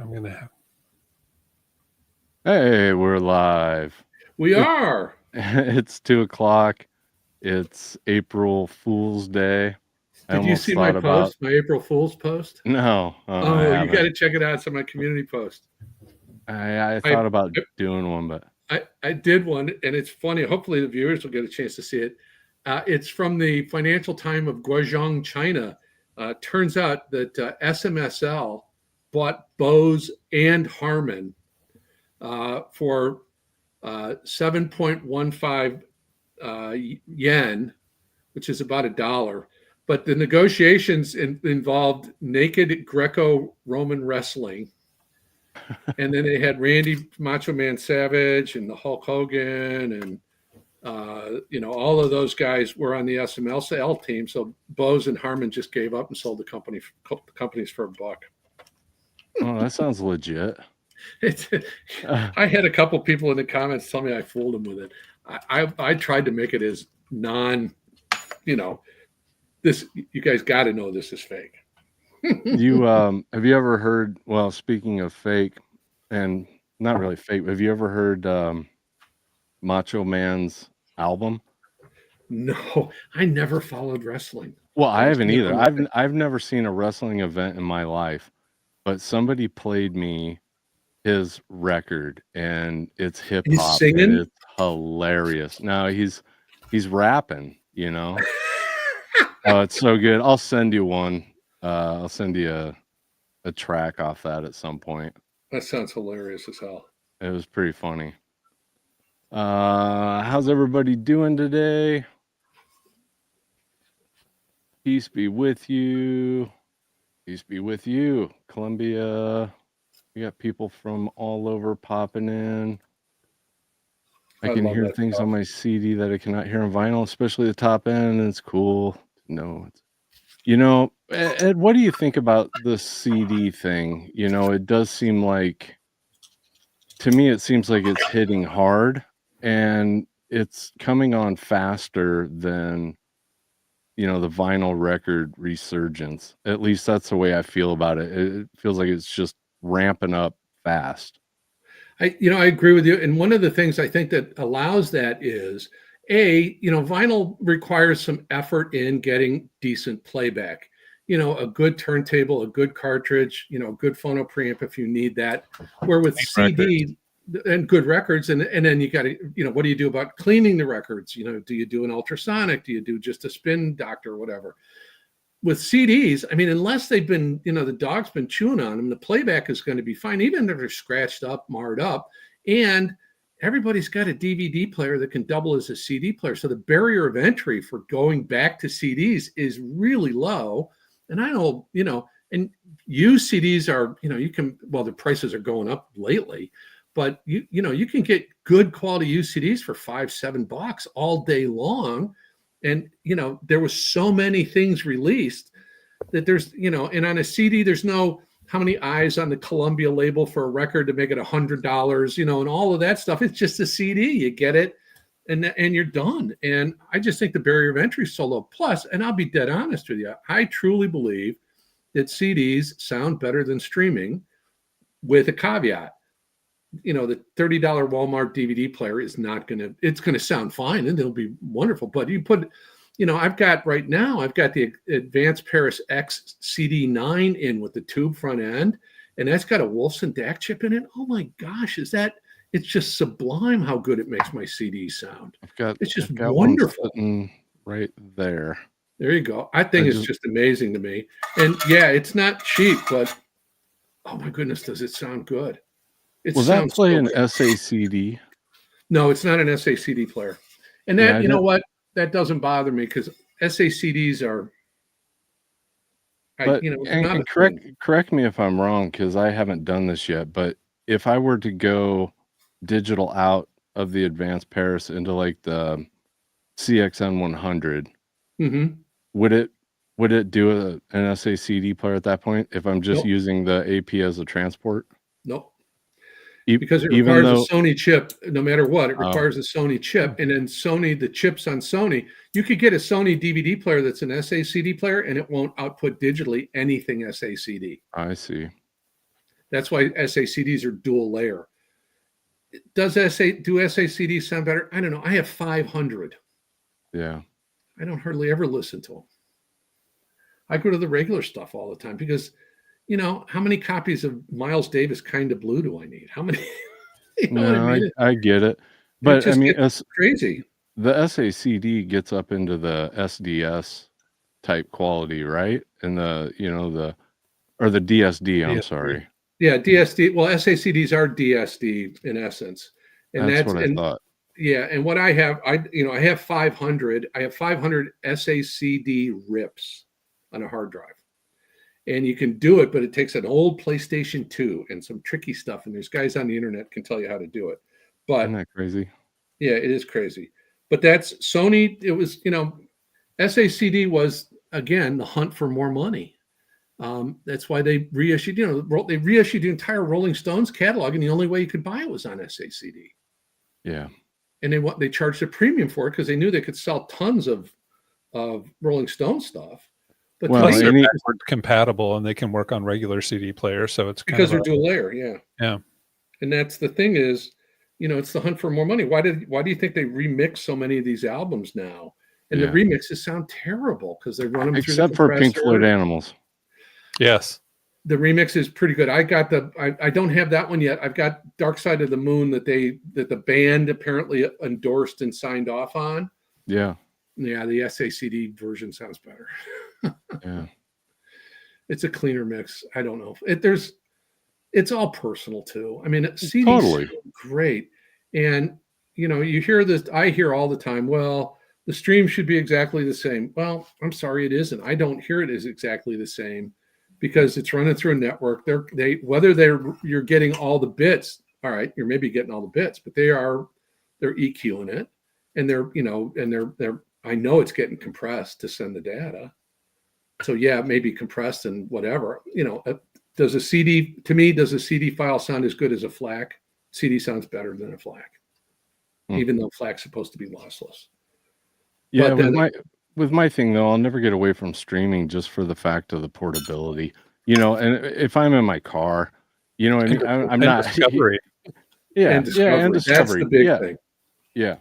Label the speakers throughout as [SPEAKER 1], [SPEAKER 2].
[SPEAKER 1] I'm going to have.
[SPEAKER 2] Hey, we're live.
[SPEAKER 1] We are.
[SPEAKER 2] It's 2:00. It's April Fool's Day. I
[SPEAKER 1] Did you
[SPEAKER 2] almost
[SPEAKER 1] see my
[SPEAKER 2] thought about
[SPEAKER 1] post, my April Fool's post?
[SPEAKER 2] no, I
[SPEAKER 1] Oh, you got
[SPEAKER 2] haven't.
[SPEAKER 1] to check it out. It's on my community post.
[SPEAKER 2] I
[SPEAKER 1] I
[SPEAKER 2] thought about doing one, but
[SPEAKER 1] I did one, and it's funny. Hopefully, the viewers will get a chance to see it. It's from the Financial Times of Guangzhou, China. Turns out that SMSL bought Bose and Harman for 7.15 yen, which is about $1. But the negotiations involved naked Greco-Roman wrestling. And then they had Randy Macho Man Savage and the Hulk Hogan and all of those guys were on the SMLCL team. So Bose and Harman just gave up and sold the companies for $1.
[SPEAKER 2] oh, that sounds legit.
[SPEAKER 1] I had a couple people in the comments tell me I fooled them with it. I tried to make it as this. You guys got to know this is fake.
[SPEAKER 2] You have you ever heard? Well, speaking of fake, and not really fake, have you ever heard Macho Man's album?
[SPEAKER 1] No, I never followed wrestling.
[SPEAKER 2] Well, I haven't either. I've never seen a wrestling event in my life, but somebody played me his record, and it's hip
[SPEAKER 1] He's
[SPEAKER 2] hop,
[SPEAKER 1] singing?
[SPEAKER 2] and it's hilarious. No, he's rapping, Oh, it's so good. I'll send you one. I'll send you a track off that at some point.
[SPEAKER 1] That sounds hilarious as hell.
[SPEAKER 2] It was pretty funny. How's everybody doing today? Peace be with you. Peace be with you. Columbia. We got people from all over popping in. I can hear things
[SPEAKER 1] stuff
[SPEAKER 2] on my CD that I cannot hear on vinyl, especially the top end, and it's cool. No, Ed, what do you think about the CD thing? It does seem like, to me, it seems like it's hitting hard, and it's coming on faster than, the vinyl record resurgence. At least that's the way I feel about it. It feels like it's just ramping up fast.
[SPEAKER 1] I agree with you. And one of the things I think that allows that is vinyl requires some effort in getting decent playback. A good turntable, a good cartridge, a good phono preamp if you need that. Where with CD and good records, and then you got to, what do you do about cleaning the records? Do you do an ultrasonic? Do you do just a spin doctor or whatever? With CDs, I mean, unless they've been, the dog's been chewing on them, the playback is going to be fine, even if they're scratched up, marred up. And everybody's got a DVD player that can double as a CD player. So the barrier of entry for going back to CDs is really low. And I know, and used CDs are, the prices are going up lately, but you can get good quality used CDs for $5-7 all day long. And, there was so many things released that there's, and on a CD, there's no how many eyes on the Columbia label for a record to make it $100, and all of that stuff. It's just a CD. You get it and you're done. And I just think the barrier of entry is so low. Plus, and I'll be dead honest with you, I truly believe that CDs sound better than streaming, with a caveat. The $30 Walmart DVD player is it's going to sound fine and it'll be wonderful. But you put, I've got the Advanced Paris X CD9 in with the tube front end, and that's got a Wolfson DAC chip in it. Oh my gosh, it's just sublime how good it makes my CD sound. It's just wonderful.
[SPEAKER 2] One sitting right there.
[SPEAKER 1] There you go. I think it's just amazing to me. And yeah, it's not cheap, but oh my goodness, does it sound good?
[SPEAKER 2] Will that play an SACD?
[SPEAKER 1] No, it's not an SACD player. And that, what? That doesn't bother me because SACDs are.
[SPEAKER 2] Correct me if I'm wrong, because I haven't done this yet. But if I were to go digital out of the Advanced Paris into like the CXN 100, would it do an SACD player at that point if I'm just using the AP as a transport?
[SPEAKER 1] Nope. Because it requires a Sony chip, no matter what. It requires a Sony chip. And then the chips on Sony, you could get a Sony DVD player that's an SACD player, and it won't output digitally anything SACD.
[SPEAKER 2] I see.
[SPEAKER 1] That's why SACDs are dual layer. Do SACDs sound better? I don't know. I have 500.
[SPEAKER 2] Yeah.
[SPEAKER 1] I don't hardly ever listen to them. I go to the regular stuff all the time because, how many copies of Miles Davis Kind of Blue do I need? How many? You know what I
[SPEAKER 2] No,
[SPEAKER 1] mean?
[SPEAKER 2] I get it.
[SPEAKER 1] It
[SPEAKER 2] But I
[SPEAKER 1] just
[SPEAKER 2] mean,
[SPEAKER 1] gets crazy.
[SPEAKER 2] the SACD gets up into the SDS type quality, right? And or the DSD, I'm
[SPEAKER 3] DSD.
[SPEAKER 2] sorry.
[SPEAKER 1] Yeah, DSD. Well, SACDs are DSD in essence, and
[SPEAKER 2] That's what I thought.
[SPEAKER 1] yeah. And what I have, I have 500. I have 500 SACD rips on a hard drive, and you can do it, but it takes an old PlayStation 2 and some tricky stuff. And there's guys on the internet can tell you how to do it, but
[SPEAKER 2] Isn't that crazy?
[SPEAKER 1] yeah, it is crazy. But that's Sony. It was, SACD was again the hunt for more money. That's why they reissued, they reissued the entire Rolling Stones catalog, and the only way you could buy it was on SACD.
[SPEAKER 2] Yeah.
[SPEAKER 1] And they charged a premium for it because they knew they could sell tons of Rolling Stone stuff. But
[SPEAKER 2] Well,
[SPEAKER 3] Plus, they're
[SPEAKER 2] any-
[SPEAKER 3] backward compatible and they can work on regular CD players, so it's kind
[SPEAKER 1] because
[SPEAKER 3] of
[SPEAKER 1] they're dual layer, yeah.
[SPEAKER 3] Yeah.
[SPEAKER 1] And that's the thing is, it's the hunt for more money. Why do you think they remix so many of these albums now? And
[SPEAKER 2] Yeah.
[SPEAKER 1] the remixes sound terrible because they run them
[SPEAKER 2] except
[SPEAKER 1] through
[SPEAKER 2] for
[SPEAKER 1] the
[SPEAKER 2] Pink Floyd
[SPEAKER 1] compressor.
[SPEAKER 2] Animals.
[SPEAKER 3] Yes.
[SPEAKER 1] The remix is pretty good. I don't have that one yet. I've got Dark Side of the Moon that the band apparently endorsed and signed off on.
[SPEAKER 2] Yeah.
[SPEAKER 1] Yeah, the SACD version sounds better.
[SPEAKER 2] Yeah.
[SPEAKER 1] It's a cleaner mix. I don't know. It's all personal too. I mean, CDs
[SPEAKER 2] Totally.
[SPEAKER 1] sound great. And you hear this, I hear all the time, well, the stream should be exactly the same. Well, I'm sorry, it isn't. I don't hear it as exactly the same because it's running through a network. You're getting all the bits. All right, you're maybe getting all the bits, but they're EQing it, and they're I know it's getting compressed to send the data. So yeah, it may be compressed and whatever. Does a CD file sound as good as a FLAC? CD sounds better than a FLAC, even though FLAC's supposed to be lossless.
[SPEAKER 2] Yeah,
[SPEAKER 1] But
[SPEAKER 2] with my thing though, I'll never get away from streaming just for the fact of the portability. And if I'm in my car, I mean, I'm not
[SPEAKER 3] Discovery.
[SPEAKER 2] Yeah,
[SPEAKER 1] and Discovery.
[SPEAKER 2] and Discovery.
[SPEAKER 1] That's the big thing.
[SPEAKER 2] Yeah.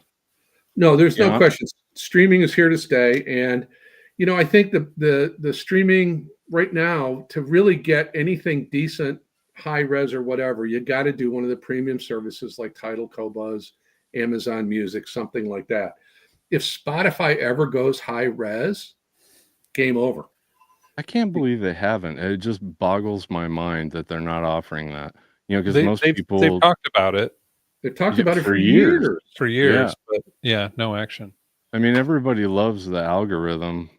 [SPEAKER 1] No, there's no
[SPEAKER 2] Yeah.
[SPEAKER 1] question. Streaming is here to stay, and I think the streaming right now, to really get anything decent, high res or whatever, you got to do one of the premium services like Tidal, Qobuz, Amazon Music, something like that. If Spotify ever goes high res, game over.
[SPEAKER 2] I can't believe they haven't. It just boggles my mind that they're not offering that. Because
[SPEAKER 3] They've talked about it
[SPEAKER 1] They've talked about it
[SPEAKER 2] for
[SPEAKER 1] for
[SPEAKER 2] years.
[SPEAKER 1] years.
[SPEAKER 3] for years,
[SPEAKER 2] Yeah.
[SPEAKER 3] but yeah, no action.
[SPEAKER 2] I mean, everybody loves the algorithm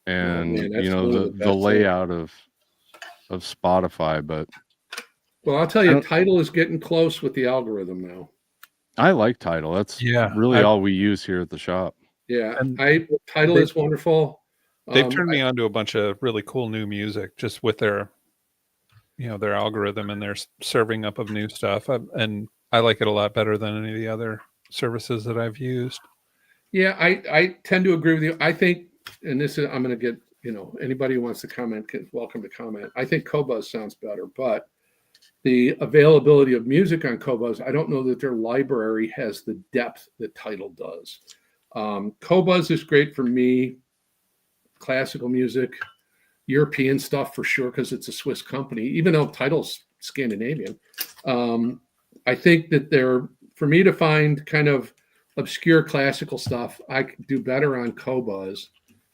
[SPEAKER 2] and
[SPEAKER 1] man, that's one of the
[SPEAKER 2] the
[SPEAKER 1] best
[SPEAKER 2] layout of Spotify, but
[SPEAKER 1] Well, I'll tell you, Tidal is getting close with the algorithm now.
[SPEAKER 2] I like Tidal. That's really all we use here at the shop.
[SPEAKER 1] Yeah,
[SPEAKER 3] And
[SPEAKER 1] Tidal is wonderful.
[SPEAKER 3] They've turned me on to a bunch of really cool new music just with their algorithm and their serving up of new stuff. And I like it a lot better than any of the other services that I've used.
[SPEAKER 1] Yeah, I tend to agree with you. I think, and this is, I'm going to get, anybody who wants to comment, welcome to comment. I think Qobuz sounds better, but the availability of music on Qobuz, I don't know that their library has the depth that Tidal does. Qobuz is great for me, classical music, European stuff for sure, because it's a Swiss company, even though Tidal's Scandinavian. I think that for me to find kind of obscure classical stuff, I could do better on Qobuz.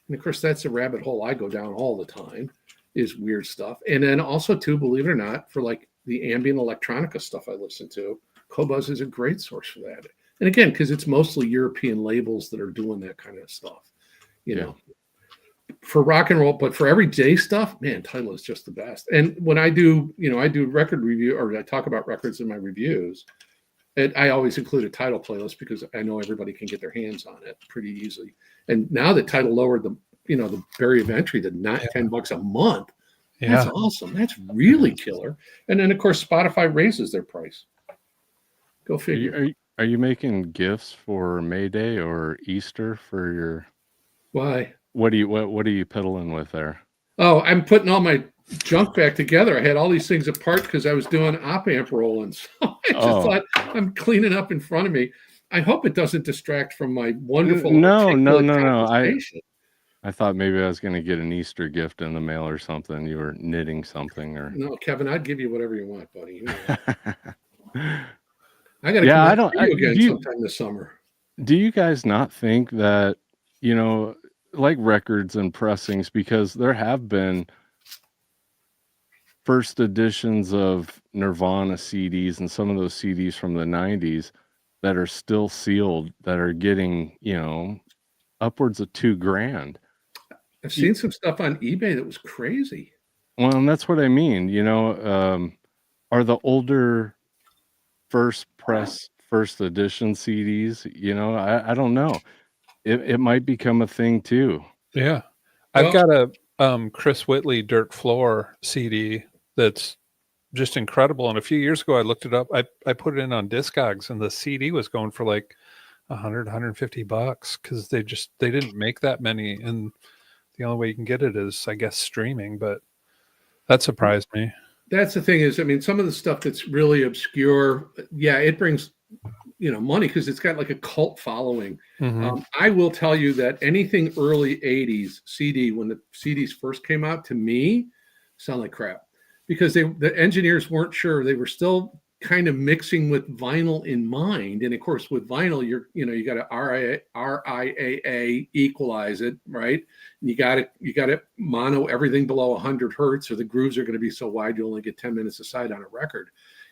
[SPEAKER 1] And of course, that's a rabbit hole I go down all the time, is weird stuff. And then also, too, believe it or not, for like the ambient electronica stuff I listen to, Qobuz is a great source for that. And again, because it's mostly European labels that are doing that kind of stuff, for rock and roll, but for everyday stuff, man, Tidal is just the best. And when I do, I do record review, or I talk about records in my reviews, I always include a Tidal playlist because I know everybody can get their hands on it pretty easily. And now that Tidal lowered the barrier of entry to not $10 a month, that's awesome. That's really killer. And then of course Spotify raises their price. Go figure.
[SPEAKER 2] Are you making gifts for May Day or Easter for your?
[SPEAKER 1] Why?
[SPEAKER 2] What are you peddling with there?
[SPEAKER 1] Oh, I'm putting all my junk back together. I had all these things apart because I was doing op amp roll-ins. So I just thought I'm cleaning up in front of me. I hope it doesn't distract from my wonderful
[SPEAKER 2] No.
[SPEAKER 1] conversation.
[SPEAKER 2] I thought maybe I was going to get an Easter gift in the mail or something. You were knitting something, or
[SPEAKER 1] No, Kevin, I'd give you whatever you want, buddy. You know. I got to
[SPEAKER 2] yeah.
[SPEAKER 1] come to you again sometime this summer.
[SPEAKER 2] Do you guys not think that, like records and pressings, because there have been first editions of Nirvana CDs and some of those CDs from the 90s that are still sealed, that are getting, upwards of $2,000.
[SPEAKER 1] I've seen some stuff on eBay that was crazy.
[SPEAKER 2] Well, and that's what I mean. Are the older first press, first edition CDs, I don't know. It might become a thing too.
[SPEAKER 3] Yeah. I've got a Chris Whitley Dirt Floor CD that's just incredible. And a few years ago, I looked it up. I put it in on Discogs, and the CD was going for like $100-$150 because they didn't make that many. And the only way you can get it is, I guess, streaming. But that surprised me.
[SPEAKER 1] That's the thing is, I mean, some of the stuff that's really obscure, it brings, money because it's got like a cult following.
[SPEAKER 3] Mm-hmm.
[SPEAKER 1] I will tell you that anything early 80s CD, when the CDs first came out, to me, sound like crap because the engineers weren't sure. They were still kind of mixing with vinyl in mind. And of course, with vinyl, you got to RIAA equalize it, right? And you got to mono everything below 100 hertz, or the grooves are going to be so wide you only get 10 minutes aside on a record.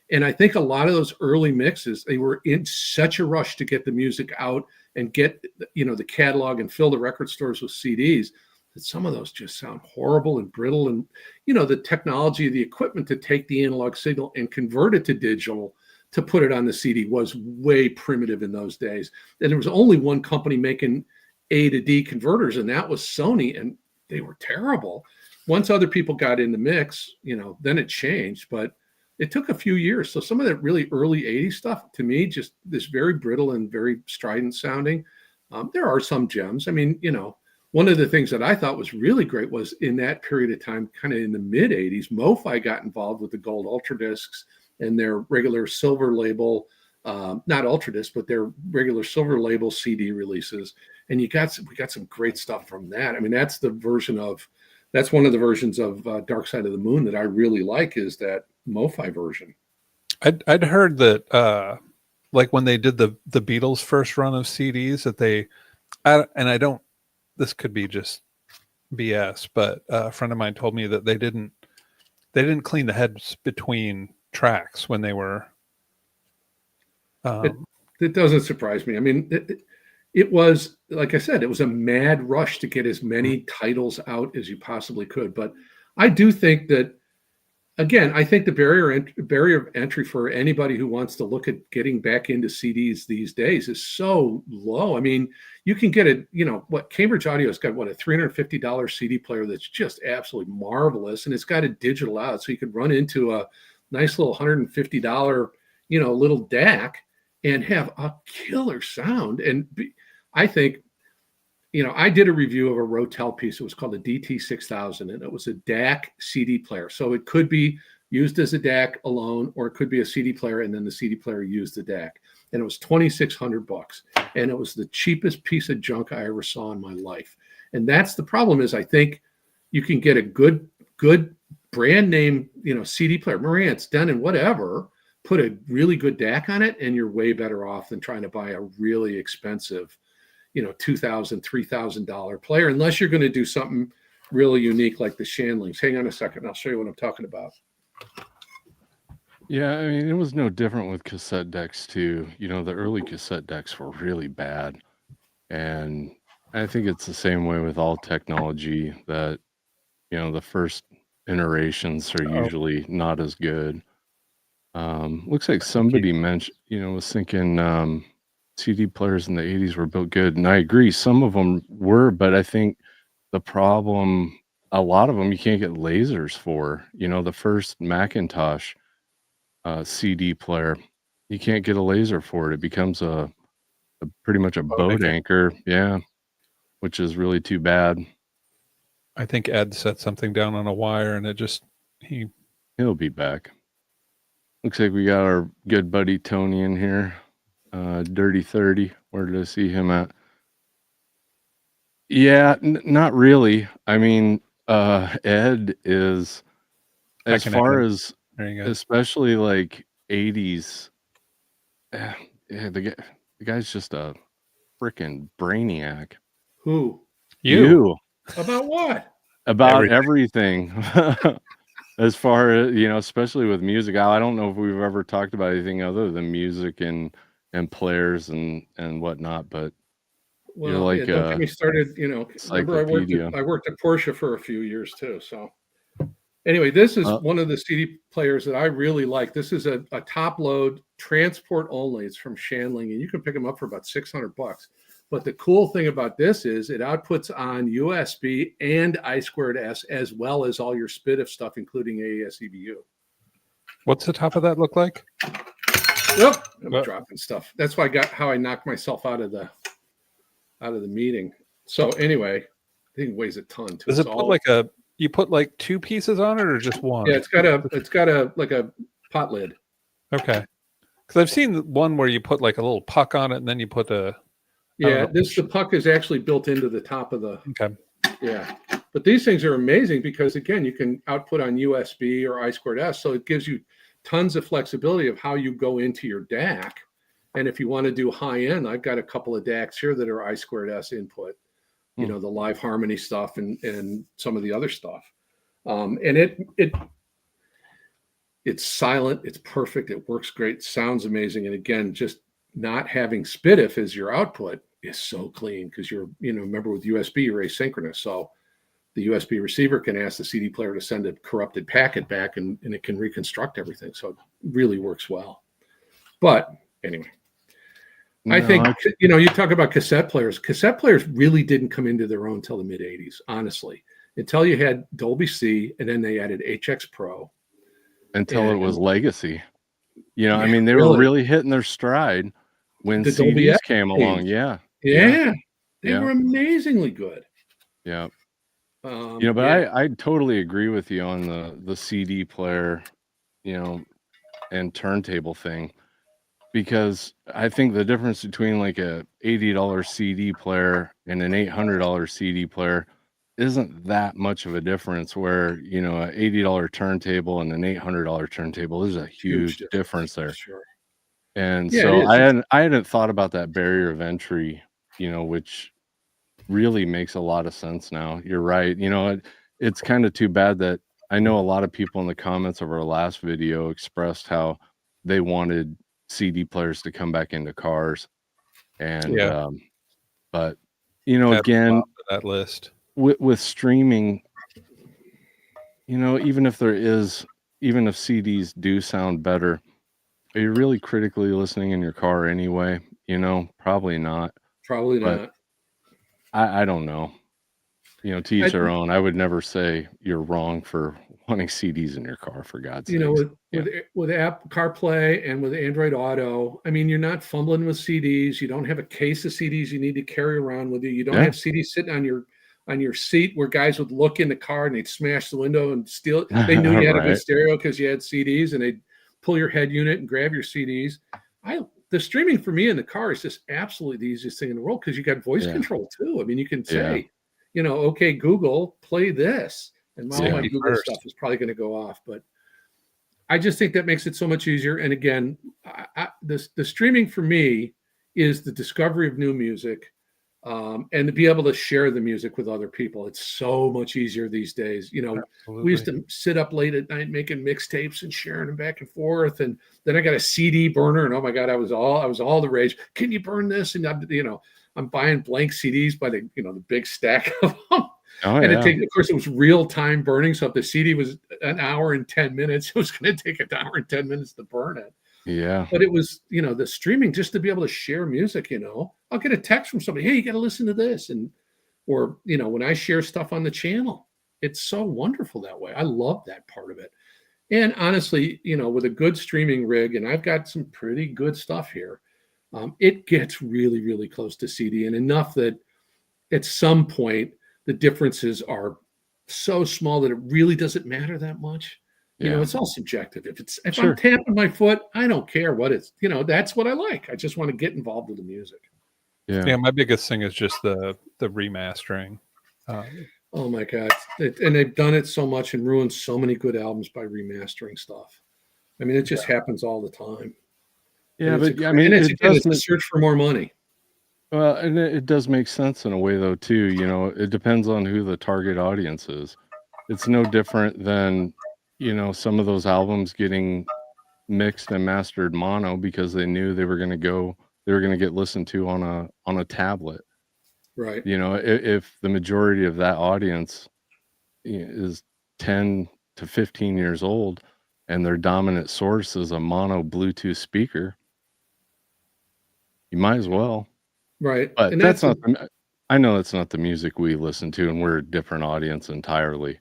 [SPEAKER 1] And I think a lot of those early mixes, they were in such a rush to get the music out and get, the catalog and fill the record stores with CDs, that some of those just sound horrible and brittle. And, the technology, the equipment to take the analog signal and convert it to digital to put it on the CD was way primitive in those days. And there was only one company making A to D converters, and that was Sony, and they were terrible. Once other people got in the mix, then it changed, but it took a few years. So some of that really early 80s stuff, to me, just this very brittle and very strident sounding. There are some gems. I mean, one of the things that I thought was really great was in that period of time, kind of in the mid 80s, MoFi got involved with the gold Ultra discs and their regular silver label, not Ultra disc, but their regular silver label CD releases. And we got some great stuff from that. I mean, that's one of the versions of Dark Side of the Moon that I really like, is that MoFi version.
[SPEAKER 3] I'd heard that like when they did the Beatles first run of CDs that this could be just BS, but a friend of mine told me that they didn't clean the heads between tracks when they were.
[SPEAKER 1] It doesn't surprise me. I mean, it was, like I said, it was a mad rush to get as many titles out as you possibly could. But I do think that, again, I think the barrier of entry for anybody who wants to look at getting back into CDs these days is so low. I mean, you can get Cambridge Audio's got a $350 CD player that's just absolutely marvelous, and it's got a digital out, so you could run into a nice little $150, little DAC and have a killer sound. And I think, I did a review of a Rotel piece. It was called the DT6000, and it was a DAC CD player. So it could be used as a DAC alone, or it could be a CD player, and then the CD player used the DAC. And it was $2,600, and it was the cheapest piece of junk I ever saw in my life. And that's the problem, is I think you can get a good brand name, CD player, Marantz, Denon, whatever, put a really good DAC on it, and you're way better off than trying to buy a really expensive, $2,000, $3,000 player, unless you're going to do something really unique like the Shanlings. Hang on a second. I'll show you what I'm talking about.
[SPEAKER 2] Yeah, I mean, it was no different with cassette decks too. The early cassette decks were really bad. And I think it's the same way with all technology, that, the first iterations are usually not as good. Looks like somebody mentioned, was thinking CD players in the 80s were built good. And I agree, some of them were, but I think the problem, a lot of them you can't get lasers for. The first Macintosh CD player, you can't get a laser for it. It becomes a pretty much a boat anchor. Yeah, which is really too bad.
[SPEAKER 3] I think Ed set something down on a wire, and
[SPEAKER 2] He'll be back. Looks like we got our good buddy Tony in here. Dirty 30. Where did I see him at? Yeah, not really. I mean, Ed is, as
[SPEAKER 3] Hacking
[SPEAKER 2] far
[SPEAKER 3] Ed.
[SPEAKER 2] as
[SPEAKER 3] There you go.
[SPEAKER 2] especially like 80s. Yeah, the guy's just a freaking brainiac.
[SPEAKER 1] Who?
[SPEAKER 2] You
[SPEAKER 1] About what?
[SPEAKER 2] about everything. As far as, especially with music, I don't know if we've ever talked about anything other than music and players and whatnot, but you're
[SPEAKER 1] Well,
[SPEAKER 2] like
[SPEAKER 1] don't get me started. Remember
[SPEAKER 2] encyclopedia.
[SPEAKER 1] I worked at Porsche for a few years too. So anyway, this is one of the CD players that I really like. This is a top load transport only. It's from Shanling, and you can pick them up for about $600. But the cool thing about this is it outputs on USB and I2S, as well as all your SPDIF stuff, including AES EBU.
[SPEAKER 3] What's the top of that look like?
[SPEAKER 1] Yep, I'm dropping stuff. That's why I knocked myself out of the meeting. So anyway, I think it weighs a ton too.
[SPEAKER 3] Does it put you put like two pieces on it or just one?
[SPEAKER 1] Yeah, it's got a like a pot lid.
[SPEAKER 3] Okay, because I've seen one where you put like a little puck on it, and then you put the.
[SPEAKER 1] Yeah, the puck is actually built into the top of the.
[SPEAKER 3] Okay.
[SPEAKER 1] Yeah, but these things are amazing because again, you can output on USB or I2S, so it gives you tons of flexibility of how you go into your DAC. And if you want to do high end, I've got a couple of DACs here that are I2S input. The live harmony stuff and some of the other stuff. And it's silent, it's perfect, it works great, sounds amazing. And again, just not having SPDIF as your output is so clean because remember with USB, you're asynchronous. So the USB receiver can ask the CD player to send a corrupted packet back and it can reconstruct everything. So it really works well. But anyway. I think, you talk about cassette players. Cassette players really didn't come into their own until the mid 80s, honestly, until you had Dolby C and then they added HX Pro.
[SPEAKER 2] Until it was legacy. I mean, they were really hitting their stride when
[SPEAKER 1] the
[SPEAKER 2] CDs came along. Yeah.
[SPEAKER 1] They were amazingly good.
[SPEAKER 2] Yeah. But I totally agree with you on the CD player, and turntable thing. Because I think the difference between like a $80 CD player and an $800 CD player isn't that much of a difference where, a $80 turntable and an $800 turntable, there's a huge difference there.
[SPEAKER 1] Sure.
[SPEAKER 2] And so I hadn't thought about that barrier of entry, which really makes a lot of sense now. You're right. It's kind of too bad that I know a lot of people in the comments of our last video expressed how they wanted CD players to come back into cars. And but again,
[SPEAKER 3] that list
[SPEAKER 2] with streaming, even if CDs do sound better, are you really critically listening in your car anyway? Probably not. I don't know. To each their own. I would never say you're wrong for wanting CDs in your car, for God's sake.
[SPEAKER 1] With App CarPlay and with Android Auto, I mean, you're not fumbling with CDs. You don't have a case of CDs you need to carry around with you. You don't have CDs sitting on your seat where guys would look in the car and they'd smash the window and steal it. They knew you had a good stereo because you had CDs, and they'd pull your head unit and grab your CDs. The streaming for me in the car is just absolutely the easiest thing in the world because you got voice control too. I mean, you can say, okay, Google, play this. And all my Google stuff is probably going to go off. But I just think that makes it so much easier. And again, the streaming for me is the discovery of new music and to be able to share the music with other people. It's so much easier these days. We used to sit up late at night making mixtapes and sharing them back and forth. And then I got a CD burner, and oh my God, I was all the rage. Can you burn this? And I'm buying blank CDs by the big stack of them. Of course, it was real time burning. So if the CD was an hour and 10 minutes, it was going to take an hour and 10 minutes to burn it.
[SPEAKER 2] Yeah.
[SPEAKER 1] But it was, the streaming, just to be able to share music, I'll get a text from somebody, hey, you got to listen to this. Or when I share stuff on the channel, it's so wonderful that way. I love that part of it. And honestly, with a good streaming rig, and I've got some pretty good stuff here, it gets really, really close to CD, and enough that at some point the differences are so small that it really doesn't matter that much. You know,
[SPEAKER 2] Yeah.
[SPEAKER 1] it's all subjective. If
[SPEAKER 2] Sure.
[SPEAKER 1] I'm tapping my foot, I don't care what it's, you know, that's what I like. I just want to get involved with the music.
[SPEAKER 2] Yeah.
[SPEAKER 3] Yeah, my biggest thing is just the remastering.
[SPEAKER 1] Oh my God. And they've done it so much and ruined so many good albums by remastering stuff. I mean, it just happens all the time.
[SPEAKER 2] Yeah,
[SPEAKER 1] And it's
[SPEAKER 2] but I mean,
[SPEAKER 1] and it's
[SPEAKER 2] it
[SPEAKER 1] again,
[SPEAKER 2] does
[SPEAKER 1] it's a search for more money.
[SPEAKER 2] well, and it does make sense in a way though too, you know, it depends on who the target audience is. It's no different than, you know, some of those albums getting mixed and mastered mono because they knew they were gonna get listened to on a tablet.
[SPEAKER 1] Right.
[SPEAKER 2] You know, if the majority of that audience is 10 to 15 years old and their dominant source is a mono Bluetooth speaker, you might as well.
[SPEAKER 1] Right.
[SPEAKER 2] But
[SPEAKER 1] And
[SPEAKER 2] that's
[SPEAKER 1] that's
[SPEAKER 2] not the I know that's not the music we listen to, and we're a different audience entirely.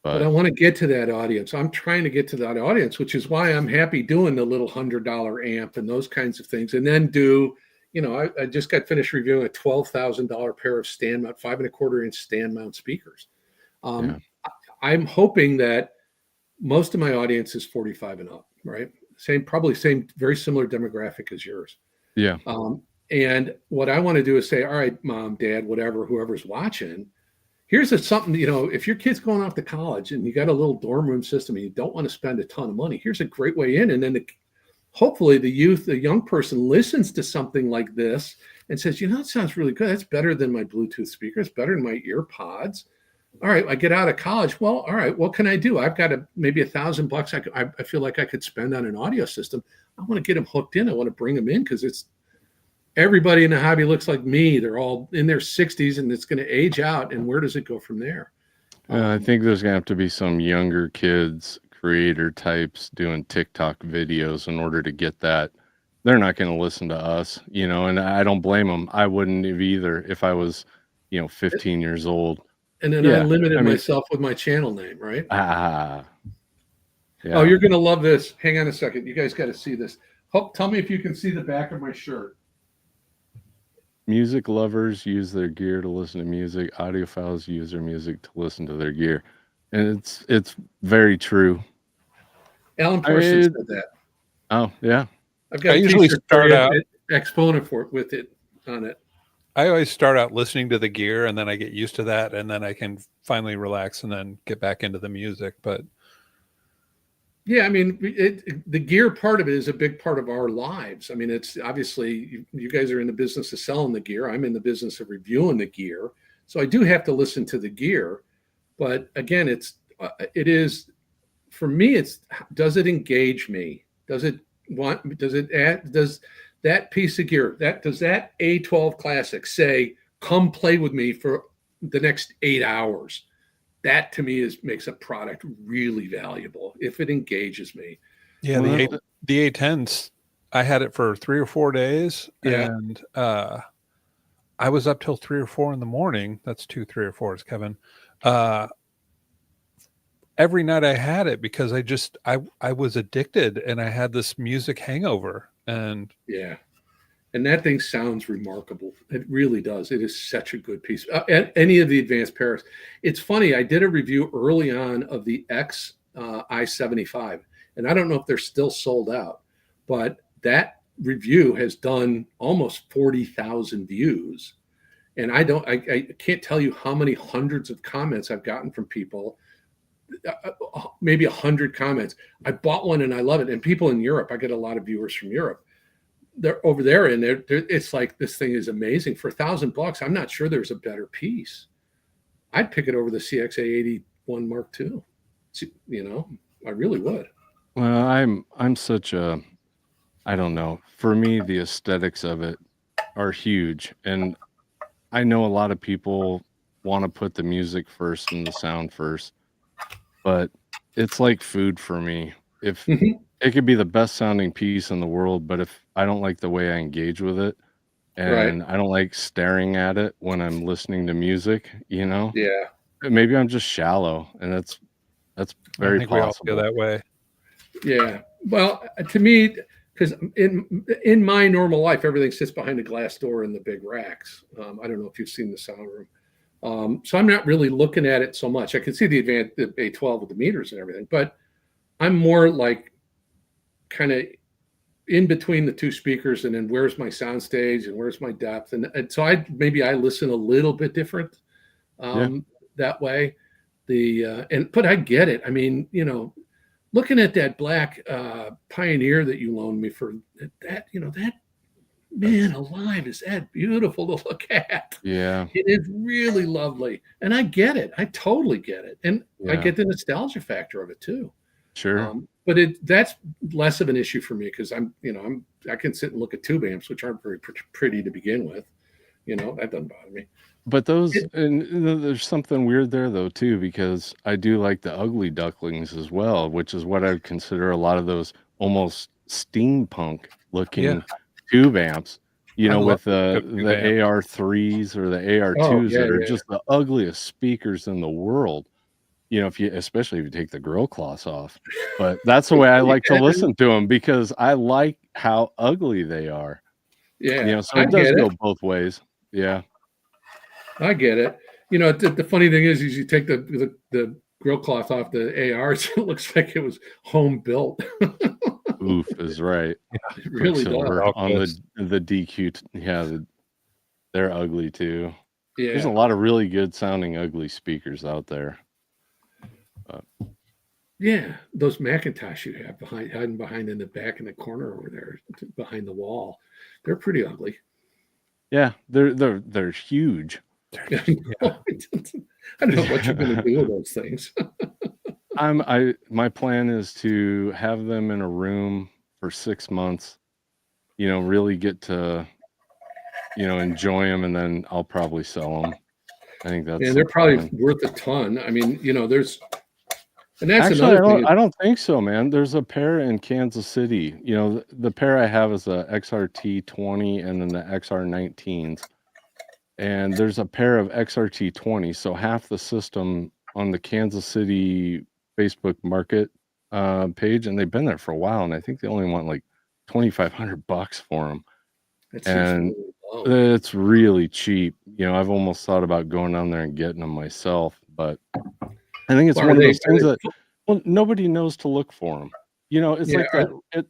[SPEAKER 1] but I
[SPEAKER 2] But
[SPEAKER 1] want to get to that audience. I'm trying to get to that audience, which is why I'm happy doing the little $100 amp and those kinds of things. And then you know, I just got finished reviewing a $12,000 pair of stand mount, 5.25 inch stand mount speakers.
[SPEAKER 2] yeah,
[SPEAKER 1] I'm hoping that most of my audience is 45 and up, right? Probably same, very similar demographic as yours.
[SPEAKER 2] yeah,
[SPEAKER 1] And what I want to do is say, all right, mom, dad, whatever, whoever's watching, here's something, you know, if your kid's going off to college and you got a little dorm room system and you don't want to spend a ton of money, here's a great way in. And then hopefully the young person listens to something like this and says, you know, it sounds really good. That's better than my Bluetooth speaker. It's better than my ear pods. All right, I get out of college. Well, all right, what can I do? I've got maybe $1,000 I feel like I could spend on an audio system. I want to get them hooked in. I want to bring them in because it's everybody in the hobby looks like me. They're all in their 60s and it's going to age out. And where does it go from there?
[SPEAKER 2] I think there's gonna have to be some younger kids, creator types doing TikTok videos in order to get that. They're not gonna listen to us, you know, and I don't blame them. I wouldn't have either if I was, you know, 15 years old.
[SPEAKER 1] And then I
[SPEAKER 2] Yeah,
[SPEAKER 1] limited
[SPEAKER 2] I mean,
[SPEAKER 1] myself with my channel name, right?
[SPEAKER 2] ah,
[SPEAKER 1] Oh,
[SPEAKER 2] yeah.
[SPEAKER 1] you're going to love this. Hang on a second. You guys got to see this. Tell me if you can see the back of my shirt.
[SPEAKER 2] Music lovers use their gear to listen to music. Audiophiles use their music to listen to their gear, and it's very true.
[SPEAKER 1] Alan
[SPEAKER 2] I
[SPEAKER 1] Parsons
[SPEAKER 2] mean,
[SPEAKER 1] said that.
[SPEAKER 2] oh yeah,
[SPEAKER 1] I've got
[SPEAKER 3] I
[SPEAKER 1] a
[SPEAKER 3] usually
[SPEAKER 1] T-shirt
[SPEAKER 3] start out.
[SPEAKER 1] exponent for it with it on it.
[SPEAKER 3] I always start out listening to the gear, and then I get used to that, and then I can finally relax and then get back into the music. But
[SPEAKER 1] Yeah, I mean, the gear part of it is a big part of our lives. I mean, it's obviously you guys are in the business of selling the gear. I'm in the business of reviewing the gear, so I do have to listen to the gear. But again, it is for me. Does it engage me? Does it does that piece of gear does that A12 Classic say, "Come play with me for the next 8 hours"? That to me makes a product really valuable if it engages me.
[SPEAKER 3] yeah,
[SPEAKER 2] well,
[SPEAKER 3] the A10s, I had it for 3 or 4 days,
[SPEAKER 1] Yeah.
[SPEAKER 3] and I was up till 3 or 4 in the morning. That's 2 3 or 4s, Kevin. Every night I had it because I was addicted and I had this music hangover. And
[SPEAKER 1] Yeah. And that thing sounds remarkable. It really does. It is such a good piece. Any of the advanced pairs. It's funny. I did a review early on of the X I-75, and I don't know if they're still sold out, but that review has done almost 40,000 views. And I can't tell you how many hundreds of comments I've gotten from people, maybe 100 comments. I bought one and I love it. And people in Europe, I get a lot of viewers from Europe. They're over there and it's like, this thing is amazing for $1,000. I'm not sure there's a better piece. I'd pick it over the CXA-81 Mark II. You know, I really would.
[SPEAKER 2] well, I'm such a I don't know. For me, the aesthetics of it are huge, and I know a lot of people want to put the music first and the sound first, but it's like food for me. If
[SPEAKER 1] Mhm.
[SPEAKER 2] it could be the best sounding piece in the world, but if I don't like the way I engage with it
[SPEAKER 1] Right.
[SPEAKER 2] and I don't like staring at it when I'm listening to music, you know,
[SPEAKER 1] Yeah.
[SPEAKER 2] maybe I'm just shallow, and that's
[SPEAKER 3] I
[SPEAKER 2] very
[SPEAKER 3] think we all feel
[SPEAKER 2] possible.
[SPEAKER 3] that way.
[SPEAKER 1] Yeah. Well, to me, because in my normal life, everything sits behind a glass door in the big racks. I don't know if you've seen the sound room, So I'm not really looking at it so much. I can see the A12 with the meters and everything, but I'm more like kind of in between the two speakers, and then where's my sound stage and where's my depth, and so I listen a little bit different
[SPEAKER 2] Yeah.
[SPEAKER 1] that way. But I get it. I mean, looking at that black Pioneer that you loaned me for that, that man alive, is that beautiful to look at.
[SPEAKER 2] Yeah.
[SPEAKER 1] It is really lovely, and I get it. I totally get it, and I
[SPEAKER 2] Yeah.
[SPEAKER 1] get the nostalgia factor of it too.
[SPEAKER 2] Sure.
[SPEAKER 1] But that's less of an issue for me because I can sit and look at tube amps, which aren't very pretty to begin with. That doesn't bother me.
[SPEAKER 2] But there's something weird there though too, because I do like the ugly ducklings as well, which is what I would consider a lot of those almost steampunk looking tube amps. With the AR3s or the AR2s that are just the ugliest speakers in the world. Especially if you take the grill cloths off. But that's the way I like to listen to them, because I like how ugly they are.
[SPEAKER 1] Yeah,
[SPEAKER 2] so it does go both ways. Yeah.
[SPEAKER 1] I get it. The funny thing is you take the grill cloth off the ARs, it looks like it was home built.
[SPEAKER 2] Oof is right.
[SPEAKER 1] It really does.
[SPEAKER 2] On the DQ. They're ugly too.
[SPEAKER 1] Yeah.
[SPEAKER 2] There's a lot of really good sounding ugly speakers out there.
[SPEAKER 1] Yeah, those Macintosh you have hiding behind in the back in the corner over there, behind the wall, they're pretty ugly.
[SPEAKER 2] Yeah, they're huge.
[SPEAKER 1] I don't know what you're going to do with those things.
[SPEAKER 2] My plan is to have them in a room for 6 months. Really get to enjoy them, and then I'll probably sell them. I think that's.
[SPEAKER 1] And they're probably worth a ton. I mean, there's. And that's
[SPEAKER 2] actually,
[SPEAKER 1] another thing.
[SPEAKER 2] I don't think so, man. There's a pair in Kansas City. The pair I have is a XRT 20 and then the XR 19s. And there's a pair of XRT 20, so half the system on the Kansas City Facebook Market page, and they've been there for a while. And I think they only want like $2,500 for them. And it's really cheap. I've almost thought about going down there and getting them myself, but I think it's one of those things that nobody knows to look for them. It's like that.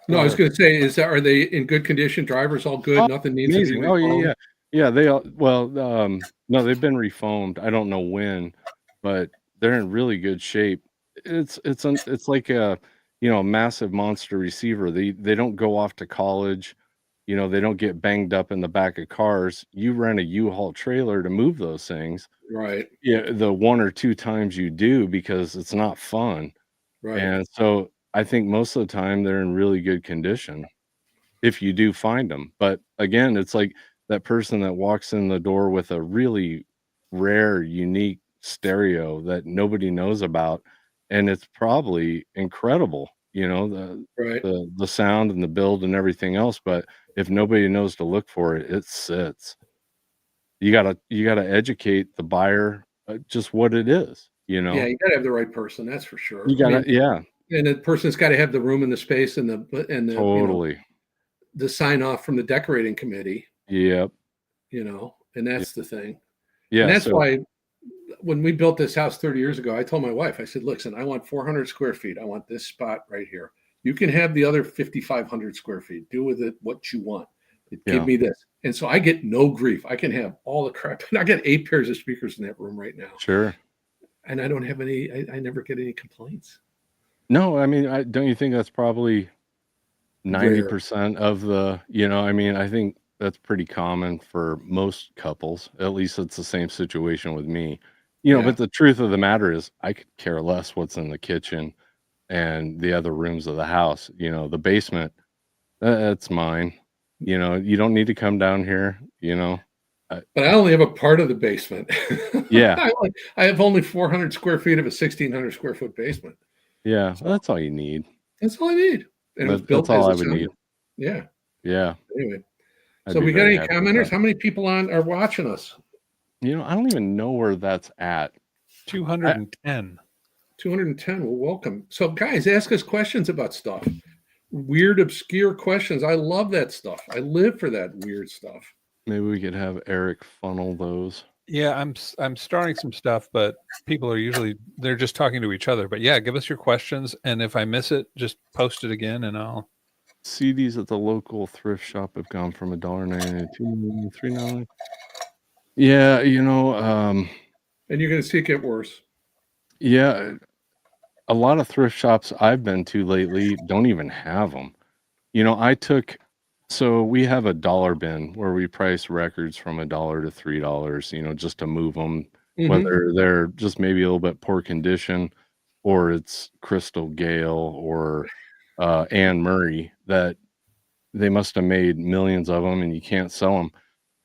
[SPEAKER 1] No, I was going to say, are they in good condition? Drivers all good? Nothing needs to be refoamed?
[SPEAKER 2] Yeah. They all no, they've been refoamed. I don't know when, but they're in really good shape. It's like a massive monster receiver. They don't go off to college. They don't get banged up in the back of cars. You rent a U-Haul trailer to move those things.
[SPEAKER 1] Right.
[SPEAKER 2] Yeah, the 1 or 2 times you do, because it's not fun.
[SPEAKER 1] Right.
[SPEAKER 2] And so I think most of the time they're in really good condition if you do find them. But again, it's like that person that walks in the door with a really rare, unique stereo that nobody knows about, and it's probably incredible, the sound and the build and everything else. But if nobody knows to look for it, it sits. You gotta educate the buyer just what it is.
[SPEAKER 1] Yeah, you gotta have the right person. That's for sure.
[SPEAKER 2] You gotta,
[SPEAKER 1] and the person's got to have the room and the space and the
[SPEAKER 2] totally
[SPEAKER 1] the sign off from the decorating committee.
[SPEAKER 2] Yep.
[SPEAKER 1] And that's the thing.
[SPEAKER 2] Yeah.
[SPEAKER 1] And that's why when we built this house 30 years ago, I told my wife, I said, listen, I want 400 square feet. I want this spot right here. You can have the other 5,500 square feet. Do with it what you want. Give me this. And so I get no grief. I can have all the crap. I got 8 pairs of speakers in that room right now.
[SPEAKER 2] Sure.
[SPEAKER 1] And I don't have any, I never get any complaints.
[SPEAKER 2] No, I mean, don't you think that's probably 90% of the, I think that's pretty common for most couples. At least it's the same situation with me. But the truth of the matter is I could care less what's in the kitchen and the other rooms of the house. The basement, that's mine. You don't need to come down here,
[SPEAKER 1] But I only have a part of the basement.
[SPEAKER 2] Yeah.
[SPEAKER 1] I have only 400 square feet of a 1,600 square foot basement.
[SPEAKER 2] Yeah. So that's all you need.
[SPEAKER 1] That's all I need. And it was built
[SPEAKER 2] that's all I would need.
[SPEAKER 1] Yeah.
[SPEAKER 2] Yeah.
[SPEAKER 1] Anyway. So we got any commenters? How many people are watching us?
[SPEAKER 2] I don't even know where that's at.
[SPEAKER 3] 210.
[SPEAKER 1] 210. Well, welcome. So guys, ask us questions about stuff. Weird, obscure questions. I love that stuff. I live for that weird stuff.
[SPEAKER 2] Maybe we could have Eric funnel those.
[SPEAKER 3] Yeah, I'm starting some stuff, but people are they're just talking to each other. But yeah, give us your questions, and if I miss it, just post it again, and I'll.
[SPEAKER 2] CDs at the local thrift shop have gone from $1.99 to $3.99. Yeah,
[SPEAKER 1] And you're going to see it get worse.
[SPEAKER 2] yeah, a lot of thrift shops I've been to lately don't even have them. So we have a dollar bin where we price records from $1 to $3, just to move them, whether they're just maybe a little bit poor condition or it's Crystal Gale or Anne Murray that they must have made millions of them and you can't sell them.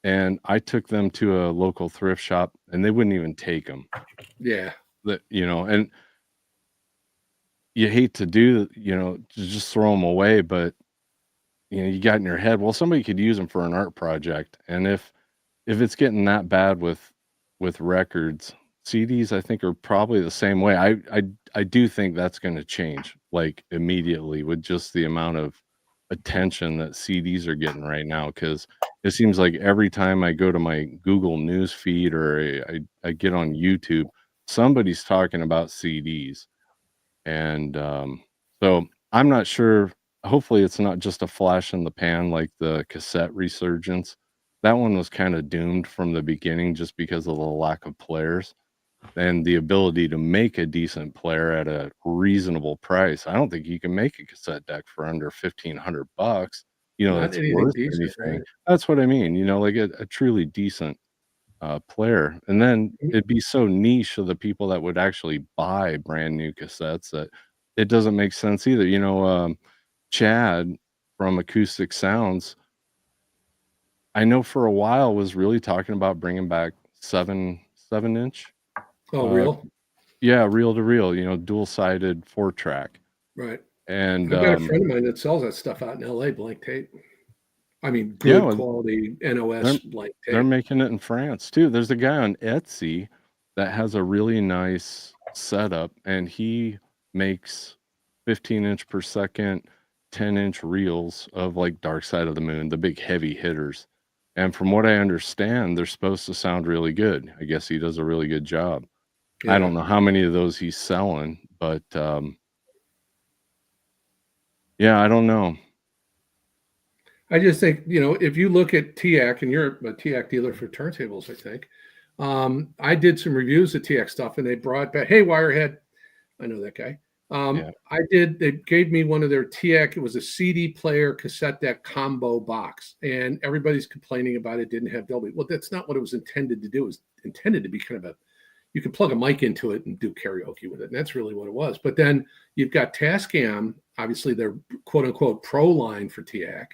[SPEAKER 2] And I took them to a local thrift shop and they wouldn't even take them.
[SPEAKER 1] Yeah.
[SPEAKER 2] And you hate to to just throw them away, but you got in your head, well, somebody could use them for an art project. And if it's getting that bad with records, CDs, I think are probably the same way. I do think that's going to change like immediately with just the amount of attention that CDs are getting right now. Because it seems like every time I go to my Google News feed or I get on YouTube, somebody's talking about CDs. And so I'm not sure. Hopefully, it's not just a flash in the pan like the cassette resurgence. That one was kind of doomed from the beginning just because of the lack of players and the ability to make a decent player at a reasonable price. I don't think you can make a cassette deck for under $1,500.
[SPEAKER 1] Not
[SPEAKER 2] That's
[SPEAKER 1] anything
[SPEAKER 2] worth
[SPEAKER 1] decent,
[SPEAKER 2] anything.
[SPEAKER 1] right?
[SPEAKER 2] That's what I mean. Like a truly decent player. And then it'd be so niche of the people that would actually buy brand new cassettes that it doesn't make sense either. Chad from Acoustic Sounds, I know for a while was really talking about bringing back 7-inch.
[SPEAKER 1] Oh,
[SPEAKER 2] Uh,
[SPEAKER 1] real?
[SPEAKER 2] yeah, reel to reel, dual-sided 4-track.
[SPEAKER 1] Right.
[SPEAKER 2] And
[SPEAKER 1] I've got a friend of mine that sells that stuff out in LA, blank tape. I mean,
[SPEAKER 2] yeah,
[SPEAKER 1] good quality NOS blank
[SPEAKER 2] they're
[SPEAKER 1] tape.
[SPEAKER 2] making it in France too. There's a guy on Etsy that has a really nice setup, and he makes 15-inch per second, 10-inch reels of like Dark Side of the Moon, the big heavy hitters. And from what I understand, they're supposed to sound really good. I guess he does a really good job. I don't
[SPEAKER 1] Yeah.
[SPEAKER 2] know how many of those he's selling, but yeah, I don't know.
[SPEAKER 1] I just think, if you look at TIAC, and you're a TIAC dealer for turntables, I think. I did some reviews of TIAC stuff, and they brought back, hey, Wirehead, I know that guy.
[SPEAKER 2] Yeah.
[SPEAKER 1] They gave me one of their TIAC. It was a CD player cassette deck combo box, and everybody's complaining about it didn't have Dolby. Well, that's not what it was intended to do. It was intended to be kind of you could plug a mic into it and do karaoke with it. And that's really what it was. But then you've got Tascam, obviously their quote unquote pro line for TIAC.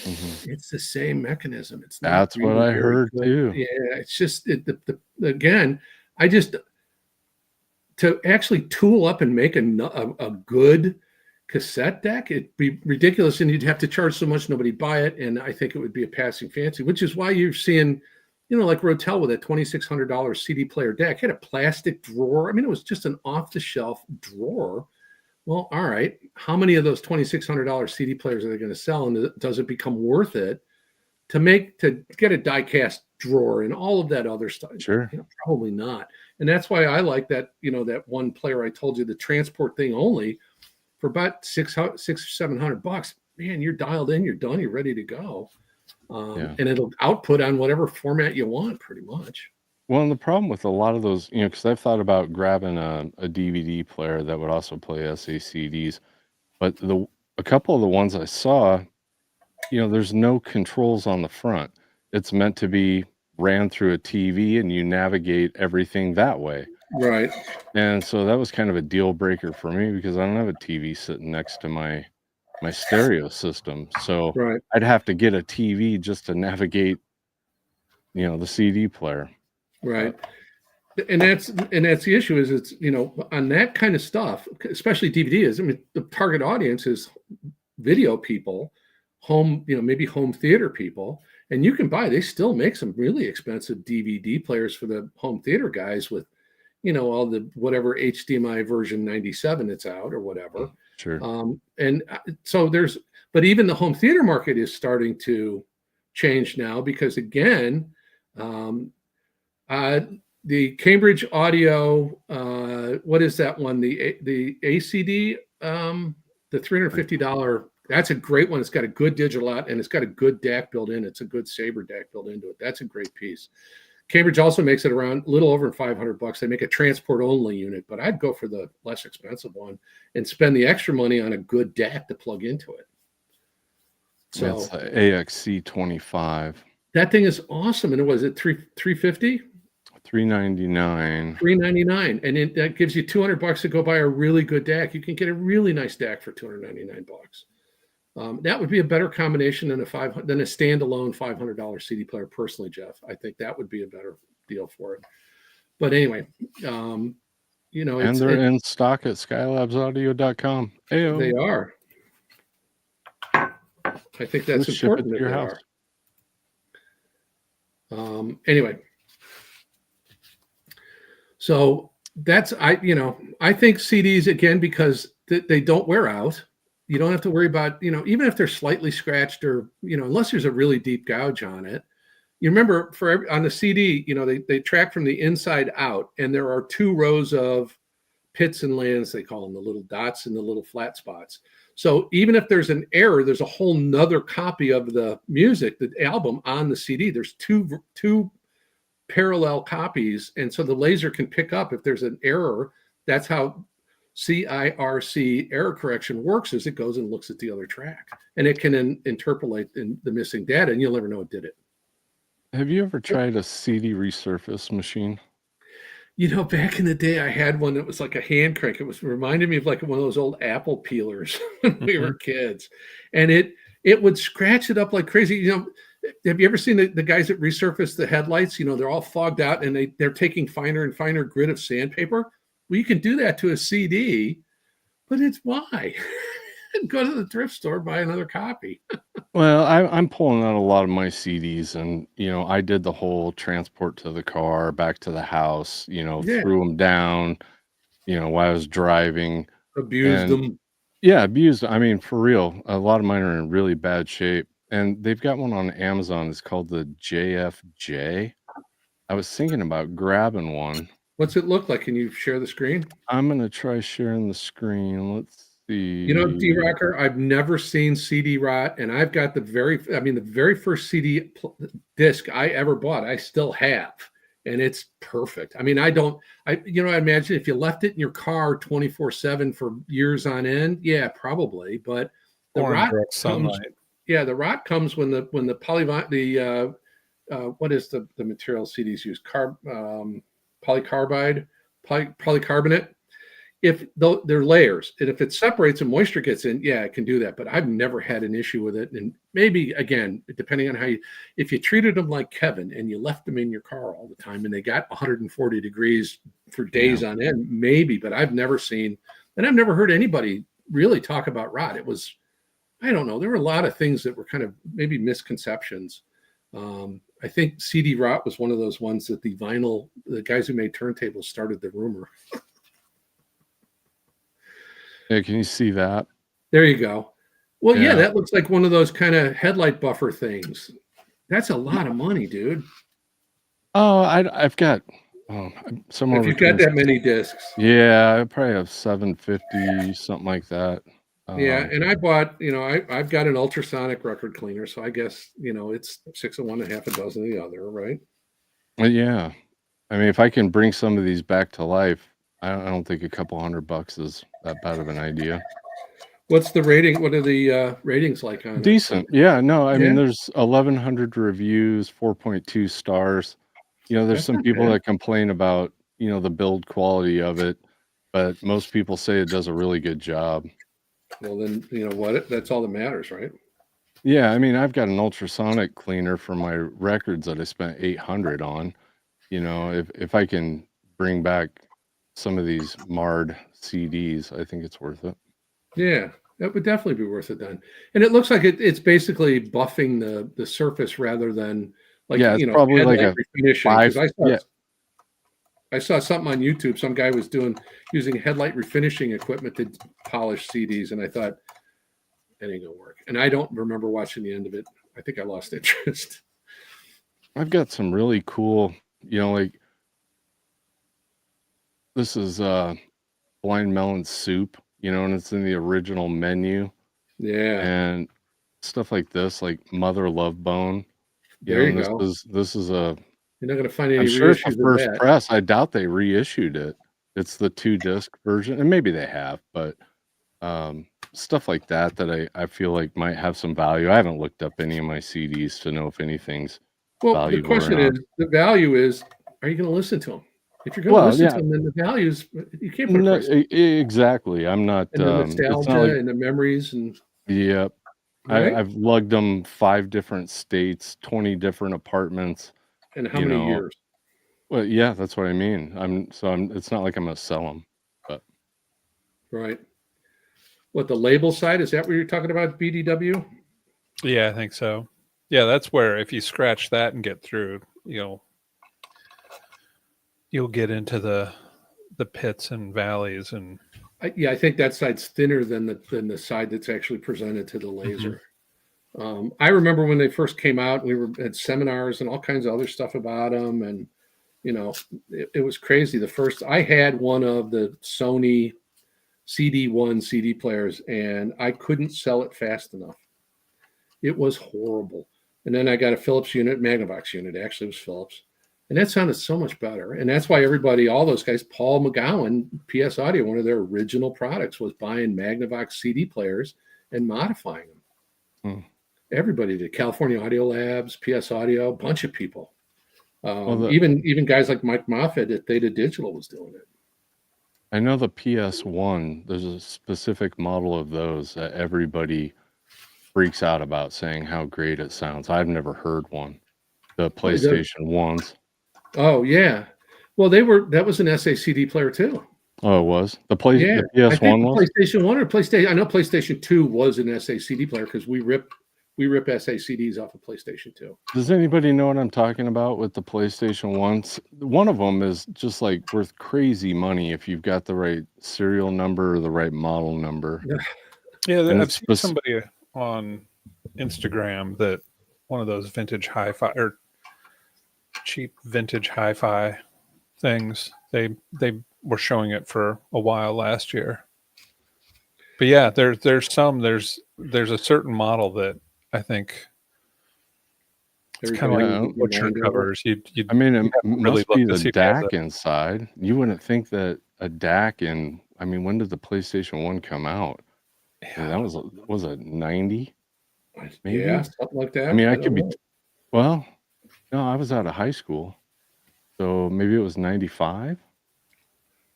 [SPEAKER 2] Mhm.
[SPEAKER 1] It's the same mechanism. It's not
[SPEAKER 2] That's
[SPEAKER 1] really
[SPEAKER 2] what I
[SPEAKER 1] very
[SPEAKER 2] heard
[SPEAKER 1] good.
[SPEAKER 2] too.
[SPEAKER 1] Yeah, it's just again, I just to actually tool up and make a good cassette deck, it'd be ridiculous, and you'd have to charge so much nobody'd buy it. And I think it would be a passing fancy, which is why you're seeing, like Rotel with a $2,600 CD player deck had a plastic drawer. I mean, it was just an off-the-shelf drawer. Well, all right. How many of those $2,600 CD players are they going to sell? And does it become worth it to get a die-cast drawer and all of that other stuff?
[SPEAKER 2] Sure.
[SPEAKER 1] Probably not. And that's why I like that, that one player I told you, the transport thing only for about $600 or $700. Man, you're dialed in, you're done, you're ready to go. And it'll output on whatever format you want, pretty much.
[SPEAKER 2] Well, and the problem with a lot of those, because I've thought about grabbing a DVD player that would also play SACDs, but a couple of the ones I saw, there's no controls on the front. It's meant to be ran through a TV and you navigate everything that way.
[SPEAKER 1] Right.
[SPEAKER 2] And so that was kind of a deal breaker for me because I don't have a TV sitting next to my stereo system. So
[SPEAKER 1] Right.
[SPEAKER 2] I'd have to get a TV just to navigate, the CD player.
[SPEAKER 1] Right. And that's the issue is it's, on that kind of stuff, especially DVDs. I mean, the target audience is video people, home, maybe home theater people. And you can they still make some really expensive DVD players for the home theater guys with, all the whatever HDMI version 97 it's out or whatever.
[SPEAKER 2] Sure.
[SPEAKER 1] And so but even the home theater market is starting to changed now because again, um, the Cambridge Audio, what is that one? The ACD, the $350. That's a great one. It's got a good digital out and it's got a good DAC built in. It's a good Sabre DAC built into it. That's a great piece. Cambridge also makes it around a little over $500. They make a transport only unit, but I'd go for the less expensive one and spend the extra money on a good DAC to plug into it. So
[SPEAKER 2] it's AXC 25.
[SPEAKER 1] That thing is awesome. And it was at $350?
[SPEAKER 2] $399.
[SPEAKER 1] $399, and that gives you $200 to go buy a really good DAC. You can get a really nice DAC for $299. That would be a better combination than a standalone $500 CD player. Personally, Jeff, I think that would be a better deal for it. But anyway, and
[SPEAKER 2] they're in stock at skylabsaudio.com. Ayo.
[SPEAKER 1] They are. I think that's important that
[SPEAKER 2] your
[SPEAKER 1] they
[SPEAKER 2] house.
[SPEAKER 1] are. Anyway. So that's, I think CDs, again, because they don't wear out. You don't have to worry about, even if they're slightly scratched or, unless there's a really deep gouge on it. You remember on the CD, they track from the inside out, and there are 2 rows of pits and lands, they call them, the little dots and the little flat spots. So even if there's an error, there's a whole nother copy of the music, the album on the CD. There's two parallel copies, and so the laser can pick up if there's an error. That's how CIRC error correction works, is it goes and looks at the other track, and it can interpolate in the missing data, and you'll never know it did it.
[SPEAKER 2] Have you ever tried a CD resurface machine?
[SPEAKER 1] Back in the day, I had one that was like a hand crank. It reminded me of like one of those old apple peelers when we were kids, and it would scratch it up like crazy. Have you ever seen the guys that resurface the headlights? They're all fogged out and they're taking finer and finer grit of sandpaper. Well, you can do that to a CD, but it's why? Go to the thrift store, buy another copy.
[SPEAKER 2] Well, I'm pulling out a lot of my CDs, and I did the whole transport to the car, back to the house. Threw them down, while I was driving.
[SPEAKER 1] Abused them.
[SPEAKER 2] Yeah, abused. I mean, for real, a lot of mine are in really bad shape. And they've got one on Amazon. It's called the JFJ. I was thinking about grabbing one.
[SPEAKER 1] What's it look like? Can you share the screen?
[SPEAKER 2] I'm going to try sharing the screen. Let's see.
[SPEAKER 1] D-Rocker, I've never seen CD rot, and I've got the very first CD disc I ever bought, I still have, and it's perfect. I imagine if you left it in your car 24/7 for years on end, yeah, probably, but the rot comes. Yeah, the rot comes when the what is the material CDs use? Polycarbonate. If they're layers, and if it separates and moisture gets in, yeah, it can do that. But I've never had an issue with it. And maybe, again, depending on if you treated them like Kevin and you left them in your car all the time and they got 140 degrees for days on end, maybe. But I've never seen, and I've never heard anybody really talk about rot. It was, I don't know. There were a lot of things that were kind of maybe misconceptions. I think CD rot was one of those ones that the guys who made turntables started the rumor.
[SPEAKER 2] Yeah, can you see that?
[SPEAKER 1] There you go. Well, yeah, that looks like one of those kind of headlight buffer things. That's a lot of money, dude.
[SPEAKER 2] Oh, I've got somewhere.
[SPEAKER 1] If you've got that many discs.
[SPEAKER 2] Yeah, I probably have 750, something like that.
[SPEAKER 1] Yeah, and I bought, I've got an ultrasonic record cleaner, so I guess, it's 6 of one and half a dozen of the other, right?
[SPEAKER 2] Well, yeah. I mean, if I can bring some of these back to life, I don't think a couple $100 is that bad of an idea.
[SPEAKER 1] What's the rating? What are the ratings like on
[SPEAKER 2] Decent.
[SPEAKER 1] it?
[SPEAKER 2] Yeah, no, I mean, there's 1,100 reviews, 4.2 stars. There's some people that complain about, the build quality of it, but most people say it does a really good job.
[SPEAKER 1] Well, then, you know what? That's all that matters, right?
[SPEAKER 2] Yeah, I mean, I've got an ultrasonic cleaner for my records that I spent $800 on. If I can bring back some of these marred CDs, I think it's worth it. Yeah,
[SPEAKER 1] that would definitely be worth it then. And it looks like it's basically buffing the surface rather than
[SPEAKER 2] it's probably like a
[SPEAKER 1] refinishing. I saw something on YouTube. Some guy was using headlight refinishing equipment to polish CDs, and I thought, that ain't gonna work. And I don't remember watching the end of it. I think I lost interest.
[SPEAKER 2] I've got some really cool, like this is blind melon soup, and it's in the original menu,
[SPEAKER 1] Yeah,
[SPEAKER 2] and stuff like this, like Mother Love Bone,
[SPEAKER 1] there you
[SPEAKER 2] and this
[SPEAKER 1] go.
[SPEAKER 2] is a
[SPEAKER 1] You're not going to find
[SPEAKER 2] I'm
[SPEAKER 1] any
[SPEAKER 2] sure it's the
[SPEAKER 1] reissues of
[SPEAKER 2] first
[SPEAKER 1] that.
[SPEAKER 2] press. I doubt they reissued it. It's the 2-disc version, and maybe they have, but stuff like that I feel like might have some value. I haven't looked up any of my CDs to know if anything's
[SPEAKER 1] Well, the
[SPEAKER 2] valuable or
[SPEAKER 1] question
[SPEAKER 2] not.
[SPEAKER 1] is, the value is, are you going to listen to them? If you're going to
[SPEAKER 2] Well,
[SPEAKER 1] listen to
[SPEAKER 2] yeah,
[SPEAKER 1] them, then the values, you can't put a
[SPEAKER 2] no,
[SPEAKER 1] price on it.
[SPEAKER 2] exactly. I'm not.
[SPEAKER 1] And the
[SPEAKER 2] It's not like,
[SPEAKER 1] nostalgia and the memories and
[SPEAKER 2] yeah.
[SPEAKER 1] right.
[SPEAKER 2] I've lugged them 5 different states, 20 different apartments.
[SPEAKER 1] And how
[SPEAKER 2] You
[SPEAKER 1] many
[SPEAKER 2] know,
[SPEAKER 1] years?
[SPEAKER 2] well, yeah, that's what I mean. It's not like I'm gonna sell them, but
[SPEAKER 1] Right. What, the label side? Is that what you're talking about, BDW?
[SPEAKER 3] Yeah, I think so. Yeah, that's where if you scratch that and get through, you'll get into the pits and valleys and
[SPEAKER 1] I think that side's thinner than the side that's actually presented to the
[SPEAKER 3] Mhm.
[SPEAKER 1] laser. I remember when they first came out, we were at seminars and all kinds of other stuff about them, and it was crazy. The first I had one of the Sony CD1 CD players, and I couldn't sell it fast enough. It was horrible. And then I got a Philips unit, Magnavox unit. Actually, it was Philips, and that sounded so much better. And that's why everybody, all those guys, Paul McGowan, PS Audio, one of their original products was buying Magnavox CD players and modifying them.
[SPEAKER 2] Hmm.
[SPEAKER 1] Everybody did. California Audio Labs, PS Audio, a bunch of people.
[SPEAKER 2] well,
[SPEAKER 1] Even guys like Mike Moffat at Theta Digital was doing it.
[SPEAKER 2] I know the PS1. There's a specific model of those that everybody freaks out about, saying how great it sounds. I've never heard one. The
[SPEAKER 1] Oh, he does.
[SPEAKER 2] PlayStation ones.
[SPEAKER 1] Oh yeah. Well, that was an SACD player too.
[SPEAKER 2] Oh, it was the
[SPEAKER 1] Yeah,
[SPEAKER 2] the
[SPEAKER 1] I think
[SPEAKER 2] PS1
[SPEAKER 1] the
[SPEAKER 2] was.
[SPEAKER 1] PlayStation 1 or PlayStation. I know PlayStation 2 was an SACD player because we rip SACDs off of PlayStation 2.
[SPEAKER 2] Does anybody know what I'm talking about with the PlayStation ones? One of them is just like worth crazy money if you've got the right serial number or the right model number.
[SPEAKER 3] Yeah,
[SPEAKER 2] And
[SPEAKER 3] I've
[SPEAKER 2] it's
[SPEAKER 3] seen somebody on Instagram that one of those vintage hi-fi or cheap vintage hi-fi things. They were showing it for a while last year. But yeah, there's a certain model that I think it's kind of
[SPEAKER 1] Everybody
[SPEAKER 3] like
[SPEAKER 1] loses their
[SPEAKER 3] butcher
[SPEAKER 1] mind over.
[SPEAKER 3] covers.
[SPEAKER 2] I mean, it
[SPEAKER 3] you'd have to really
[SPEAKER 2] must
[SPEAKER 3] look
[SPEAKER 2] be
[SPEAKER 3] to
[SPEAKER 2] the
[SPEAKER 3] see if they have
[SPEAKER 2] DAC inside. You wouldn't think that a DAC in. I mean, when did the PlayStation 1 come out? I mean, that was it 90? Maybe.
[SPEAKER 1] Yeah, something like that.
[SPEAKER 2] I mean, I
[SPEAKER 1] don't
[SPEAKER 2] could be.
[SPEAKER 1] know.
[SPEAKER 2] Well, no, I was out of high school, so maybe it was 95.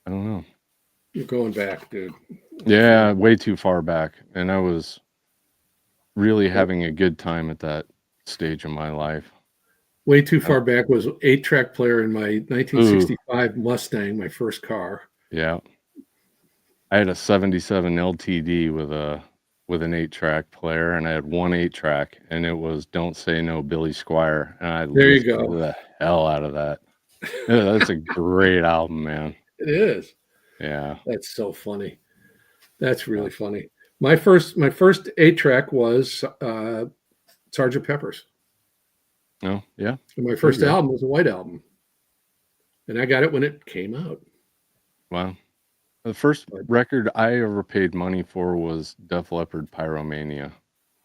[SPEAKER 2] I don't know.
[SPEAKER 1] You're going back, dude.
[SPEAKER 2] Yeah, way too far back, and I was really having a good time at that stage of my life.
[SPEAKER 1] Way too far back was 8-track player in my 1965 Mustang, my first car.
[SPEAKER 2] Yeah, I had a 77 LTD with an 8-track player, and I had one 8-track, and it was "Don't Say No" Billy Squier, and I
[SPEAKER 1] There you
[SPEAKER 2] listened
[SPEAKER 1] go.
[SPEAKER 2] to the hell out of that. Yeah, that's a great album, man.
[SPEAKER 1] It is.
[SPEAKER 2] Yeah.
[SPEAKER 1] That's so funny. That's really funny. My first 8-track was Sgt. Pepper's.
[SPEAKER 2] Oh, yeah.
[SPEAKER 1] And my first album was a White Album. And I got it when it came out.
[SPEAKER 2] Wow. The first record I ever paid money for was Def Leppard Pyromania.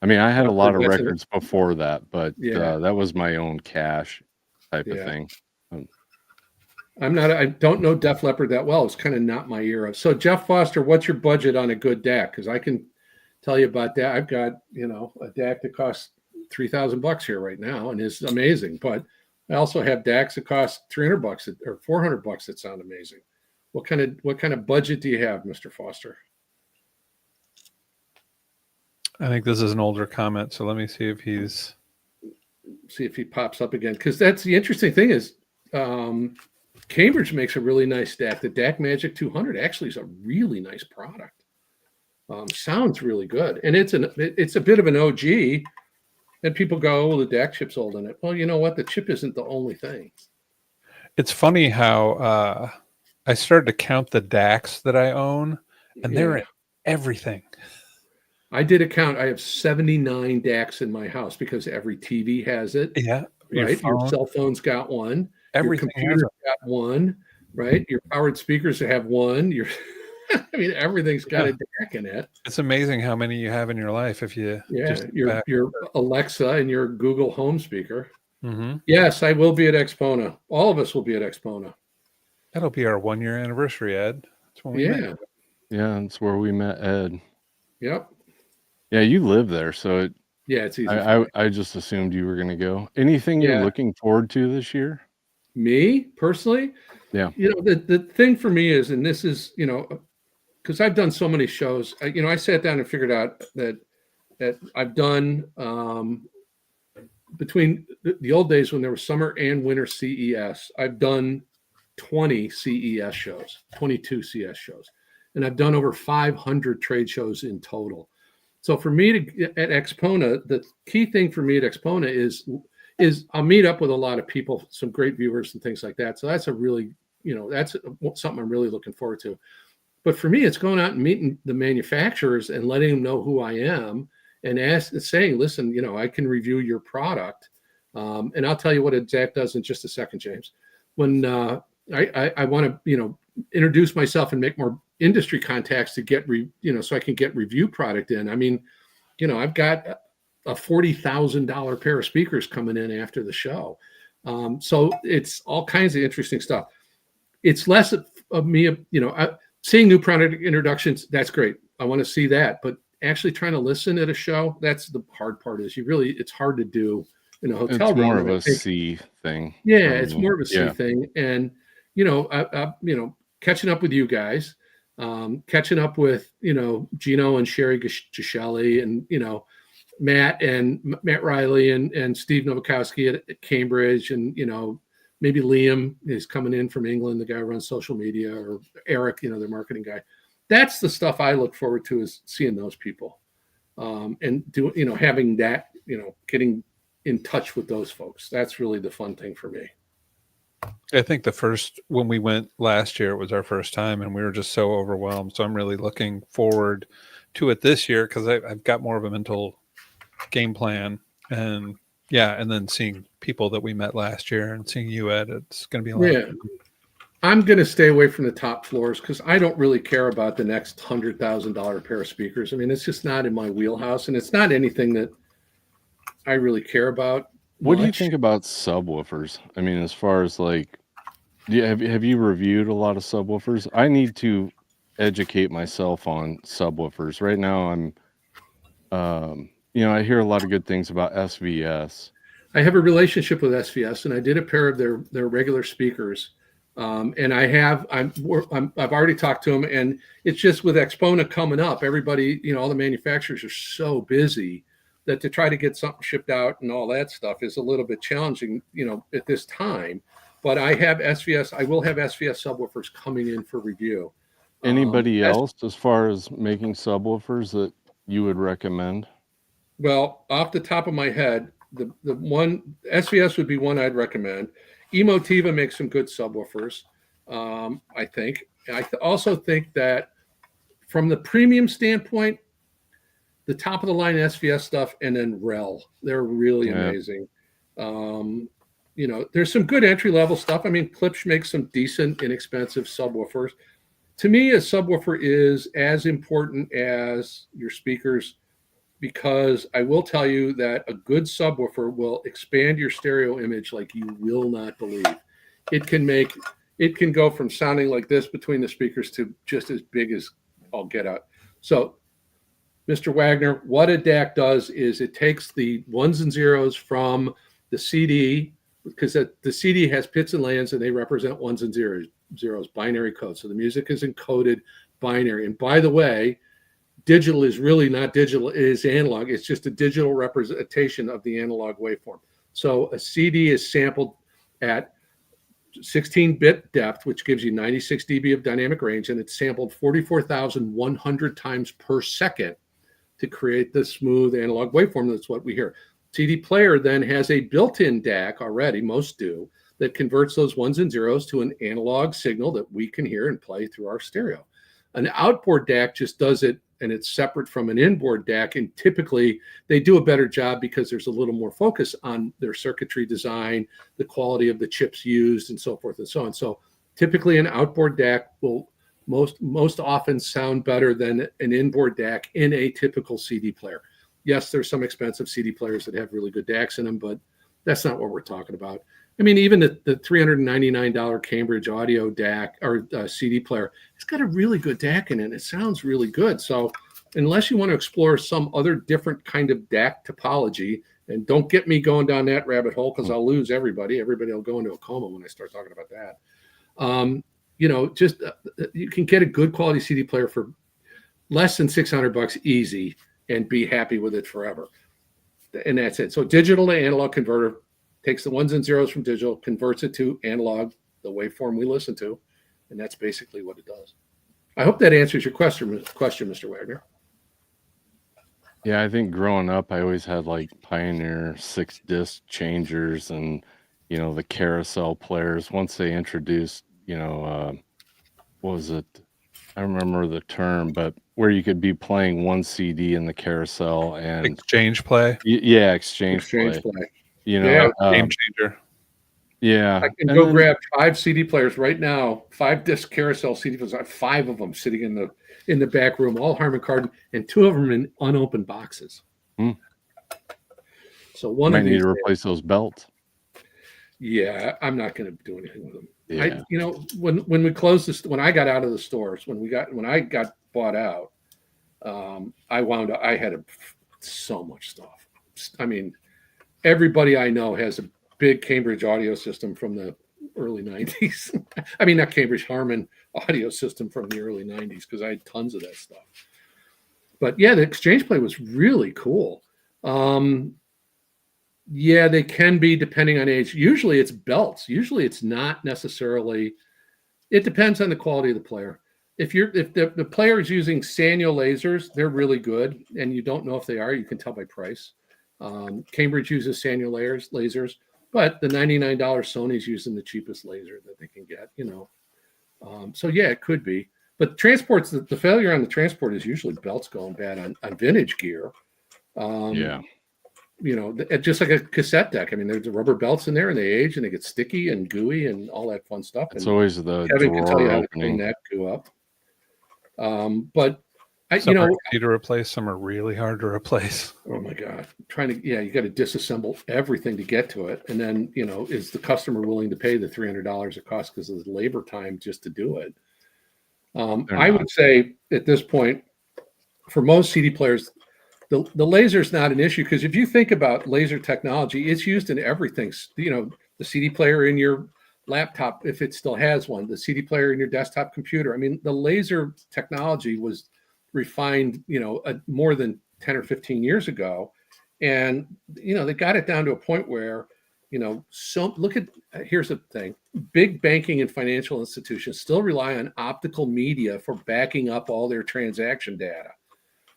[SPEAKER 2] I mean, I had a lot of records before that, but that was my own cash type of thing.
[SPEAKER 1] I don't know Def Leppard that well. It's kind of not my era. So Jeff Foster, what's your budget on a good DAC? Because I can tell you about that. I've got, a DAC that costs $3,000 here right now and is amazing. But I also have DACs that cost $300 or $400 that sound amazing. What kind of budget do you have, Mr. Foster?
[SPEAKER 3] I think this is an older comment, so let me see if
[SPEAKER 1] he pops up again. Because that's the interesting thing is Cambridge makes a really nice DAC. The DAC Magic 200 actually is a really nice product. Sounds really good, and it's a bit of an OG. And people go, "Oh, well, the DAC chip's old in it." Well, you know what? The chip isn't the only thing.
[SPEAKER 3] It's funny how I started to count the DACs that I own, and they're in everything.
[SPEAKER 1] I did a count. I have 79 DACs in my house because every TV has it,
[SPEAKER 3] Yeah.
[SPEAKER 1] right? Your cell phone's got one. Your
[SPEAKER 3] Everything has
[SPEAKER 1] computer's got one, right? Your powered speakers have one. Your, I mean, everything's got a DAC in it.
[SPEAKER 3] It's amazing how many you have in your life if you just
[SPEAKER 1] Yeah, your Alexa and your Google Home speaker.
[SPEAKER 3] Mm-hmm.
[SPEAKER 1] Yes, I will be at Expona. All of us will be at Expona.
[SPEAKER 3] That'll be our 1-year anniversary, Ed. That's when we met.
[SPEAKER 2] Yeah, that's where we met Ed.
[SPEAKER 1] Yep.
[SPEAKER 2] Yeah, you live there, so
[SPEAKER 1] it's easy.
[SPEAKER 2] I just assumed you were going to go. Anything you're looking forward to this year?
[SPEAKER 1] Me personally?
[SPEAKER 2] Yeah.
[SPEAKER 1] You know, the thing for me is, and this is, you know, because I've done so many shows, you know, I sat down and figured out that I've done between the old days when there was summer and winter CES, I've done 20 CES shows, 22 CS shows, and I've done over 500 trade shows in total. So for me to at Expona, the key thing for me at Expona is I'll meet up with a lot of people, some great viewers and things like that. So that's a really, you know, that's something I'm really looking forward to. But for me, it's going out and meeting the manufacturers and letting them know who I am and saying, listen, you know, I can review your product. And I'll tell you what Zach does in just a second, James. When I want to, you know, introduce myself and make more industry contacts to get, so I can get review product in. I mean, you know, I've got a $40,000 pair of speakers coming in after the show. So it's all kinds of interesting stuff. It's less of me, you know, seeing new product introductions. That's great. I want to see that, but actually trying to listen at a show, that's the hard part. Is it's hard to do in a hotel room.
[SPEAKER 2] It's more of a C thing.
[SPEAKER 1] Yeah, it's more of a C thing. And, you know, catching up with you guys, catching up with, you know, Gino and Sherry Gishelli and, you know, Matt Riley and Steve Novakowski at Cambridge, and, you know, maybe Liam is coming in from England, the guy who runs social media, or Eric, you know, their marketing guy. That's the stuff I look forward to, is seeing those people and having that, you know, getting in touch with those folks. That's really the fun thing for me.
[SPEAKER 3] I think when we went last year, it was our first time and we were just so overwhelmed. So I'm really looking forward to it this year because I've got more of a mental game plan, and then seeing people that we met last year and seeing you, Ed, it's going to be a lot.
[SPEAKER 1] Yeah. I'm going to stay away from the top floors because I don't really care about the next $100,000 pair of speakers. I mean, it's just not in my wheelhouse, and it's not anything that I really care about.
[SPEAKER 2] What do you think about subwoofers? I mean, as far as like, have you reviewed a lot of subwoofers? I need to educate myself on subwoofers. Right now, I'm, I hear a lot of good things about SVS.
[SPEAKER 1] I have a relationship with SVS, and I did a pair of their regular speakers. And I've already talked to them, and it's just with Expona coming up, everybody, you know, all the manufacturers are so busy that to try to get something shipped out and all that stuff is a little bit challenging, you know, at this time. But I will have SVS subwoofers coming in for review.
[SPEAKER 2] Anybody else as far as making subwoofers that you would recommend?
[SPEAKER 1] Well, off the top of my head, the one SVS would be one I'd recommend. Emotiva makes some good subwoofers, I think. I also think that from the premium standpoint, the top of the line SVS stuff, and then Rel, they're really amazing. You know, there's some good entry level stuff. I mean, Klipsch makes some decent, inexpensive subwoofers. To me, a subwoofer is as important as your speakers, because I will tell you that a good subwoofer will expand your stereo image like you will not believe. It can go from sounding like this between the speakers to just as big as all get out. So, Mr. Wagner, what a DAC does is it takes the ones and zeros from the CD, because the CD has pits and lands and they represent ones and zeros, binary code. So the music is encoded binary. And by the way, digital is really not digital, it is analog. It's just a digital representation of the analog waveform. So a CD is sampled at 16-bit depth, which gives you 96 dB of dynamic range, and it's sampled 44,100 times per second to create the smooth analog waveform. That's what we hear. CD player then has a built-in DAC already, most do, that converts those ones and zeros to an analog signal that we can hear and play through our stereo. An outboard DAC just does it and it's separate from an inboard DAC. And typically they do a better job because there's a little more focus on their circuitry design, the quality of the chips used, and so forth and so on. So typically an outboard DAC will most often sound better than an inboard DAC in a typical CD player. Yes, there's some expensive CD players that have really good DACs in them, but that's not what we're talking about. I mean, even the $399 Cambridge Audio DAC or CD player, it's got a really good DAC in it. It sounds really good. So unless you want to explore some other different kind of DAC topology, and don't get me going down that rabbit hole because I'll lose everybody. Everybody will go into a coma when I start talking about that. You know, just you can get a good quality CD player for less than $600 easy and be happy with it forever. And that's it. So digital to analog converter takes the ones and zeros from digital, converts it to analog, the waveform we listen to, and that's basically what it does. I hope that answers your question, Mr. Wagner.
[SPEAKER 2] Yeah, I think growing up, I always had like Pioneer 6-disc changers and, you know, the carousel players. Once they introduced, you know, what was it? I don't remember the term, but where you could be playing one CD in the carousel and
[SPEAKER 3] exchange play.
[SPEAKER 2] Yeah, exchange play. You know,
[SPEAKER 1] yeah,
[SPEAKER 3] game changer.
[SPEAKER 2] Yeah,
[SPEAKER 1] I can go grab 5 CD players right now, 5-disc carousel CD players. I have 5 of them sitting in the back room, all Harman Kardon, and 2 of them in unopened boxes. So one
[SPEAKER 2] might
[SPEAKER 1] of these
[SPEAKER 2] need to replace those belts.
[SPEAKER 1] Yeah, I'm not going to do anything with them.
[SPEAKER 2] Yeah.
[SPEAKER 1] You know, when we closed this, when I got out of the stores, when I got bought out, I had so much stuff. I mean, everybody I know has a big Cambridge audio system from the early 90s. I mean, not Cambridge, Harman audio system from the early 90s, because I had tons of that stuff. But yeah, the exchange play was really cool. Yeah, they can be depending on age. Usually it's belts. Usually it's not necessarily. It depends on the quality of the player. If the player is using Sanyo lasers, they're really good, and you don't know if they are. You can tell by price. Cambridge uses Sanyo lasers, but the $99 Sony's using the cheapest laser that they can get. You know, so yeah, it could be. But transports, the failure on the transport is usually belts going bad on vintage gear.
[SPEAKER 2] Yeah.
[SPEAKER 1] You know, just like a cassette deck. I mean, there's the rubber belts in there, and they age, and they get sticky and gooey and all that fun stuff.
[SPEAKER 2] It's
[SPEAKER 1] and
[SPEAKER 2] always the
[SPEAKER 1] Kevin can tell you how to
[SPEAKER 2] opening.
[SPEAKER 1] clean that goo up. But
[SPEAKER 3] Some are easy to replace, some are really hard to replace.
[SPEAKER 1] Oh my God, you got to disassemble everything to get to it, and then is the customer willing to pay the $300 it costs because of the labor time just to do it? I would say at this point, for most CD players, the laser is not an issue, because if you think about laser technology, it's used in everything. The CD player in your laptop, if it still has one, the CD player in your desktop computer. I mean, the laser technology was refined, more than 10 or 15 years ago. And, they got it down to a point where, here's the thing, big banking and financial institutions still rely on optical media for backing up all their transaction data,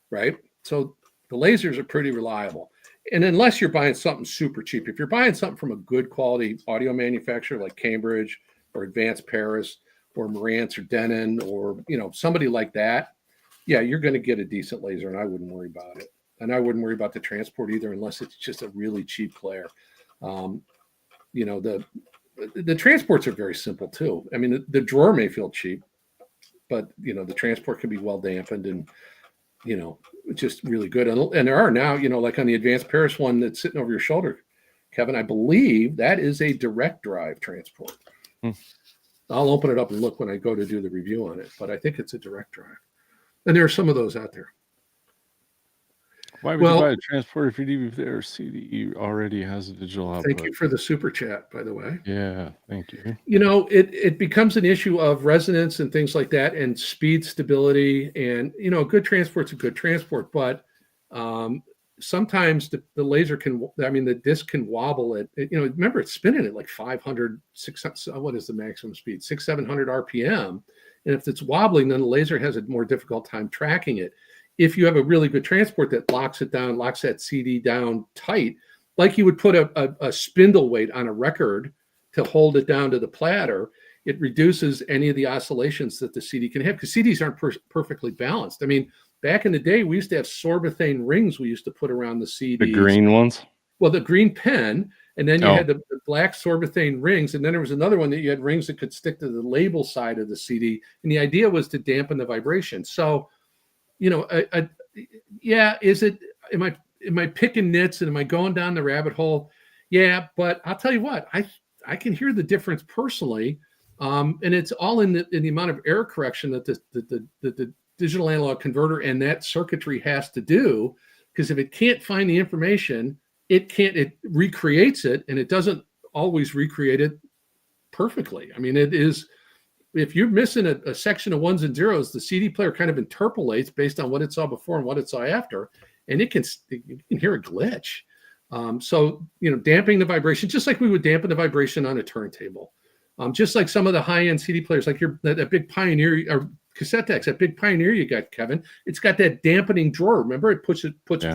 [SPEAKER 1] right? So the lasers are pretty reliable. And unless you're buying something super cheap, if you're buying something from a good quality audio manufacturer like Cambridge or Advanced Paris or Marantz or Denon or, somebody like that, yeah, you're going to get a decent laser, and I wouldn't worry about it. And I wouldn't worry about the transport either, unless it's just a really cheap player. The transports are very simple too. I mean, the drawer may feel cheap, but the transport can be well dampened and just really good. And there are now, like on the Advanced Paris one that's sitting over your shoulder, Kevin, I believe that is a direct drive transport. I'll open it up and look when I go to do the review on it, but I think it's a direct drive. And there are some of those out there.
[SPEAKER 2] Why would you buy a transporter if your CD already has a digital output?
[SPEAKER 1] Thank you for the super chat, by the way.
[SPEAKER 2] Yeah, thank you.
[SPEAKER 1] It becomes an issue of resonance and things like that, and speed, stability, and a good transport's a good transport, but sometimes the laser the disc can wobble it. Remember, it's spinning at like 500, 600, what is the maximum speed? 600-700 RPM. And if it's wobbling, then the laser has a more difficult time tracking it. If you have a really good transport that locks that CD down tight, like you would put a spindle weight on a record to hold it down to the platter, it reduces any of the oscillations that the CD can have, because CDs aren't perfectly balanced. I mean, back in the day, we used to have sorbethane rings we used to put around the CDs.
[SPEAKER 2] The green ones?
[SPEAKER 1] Well, the green pen, and then you
[SPEAKER 2] Oh.
[SPEAKER 1] had the black sorbethane rings, and then there was another one that you had rings that could stick to the label side of the CD, and the idea was to dampen the vibration. So, you know, yeah, am I picking nits and am I going down the rabbit hole? Yeah, but I'll tell you what, I can hear the difference personally, and it's all in the amount of error correction that the digital analog converter and that circuitry has to do, because if it can't find the information, it recreates it, and it doesn't always recreate it perfectly. I mean, it is, if you're missing a section of ones and zeros, the CD player kind of interpolates based on what it saw before and what it saw after, and you can hear a glitch. So, you know, dampening the vibration, just like we would dampen the vibration on a turntable. Just like some of the high-end CD players, like that big Pioneer or cassette decks, that big Pioneer you got, Kevin, it's got that dampening drawer. Remember, it puts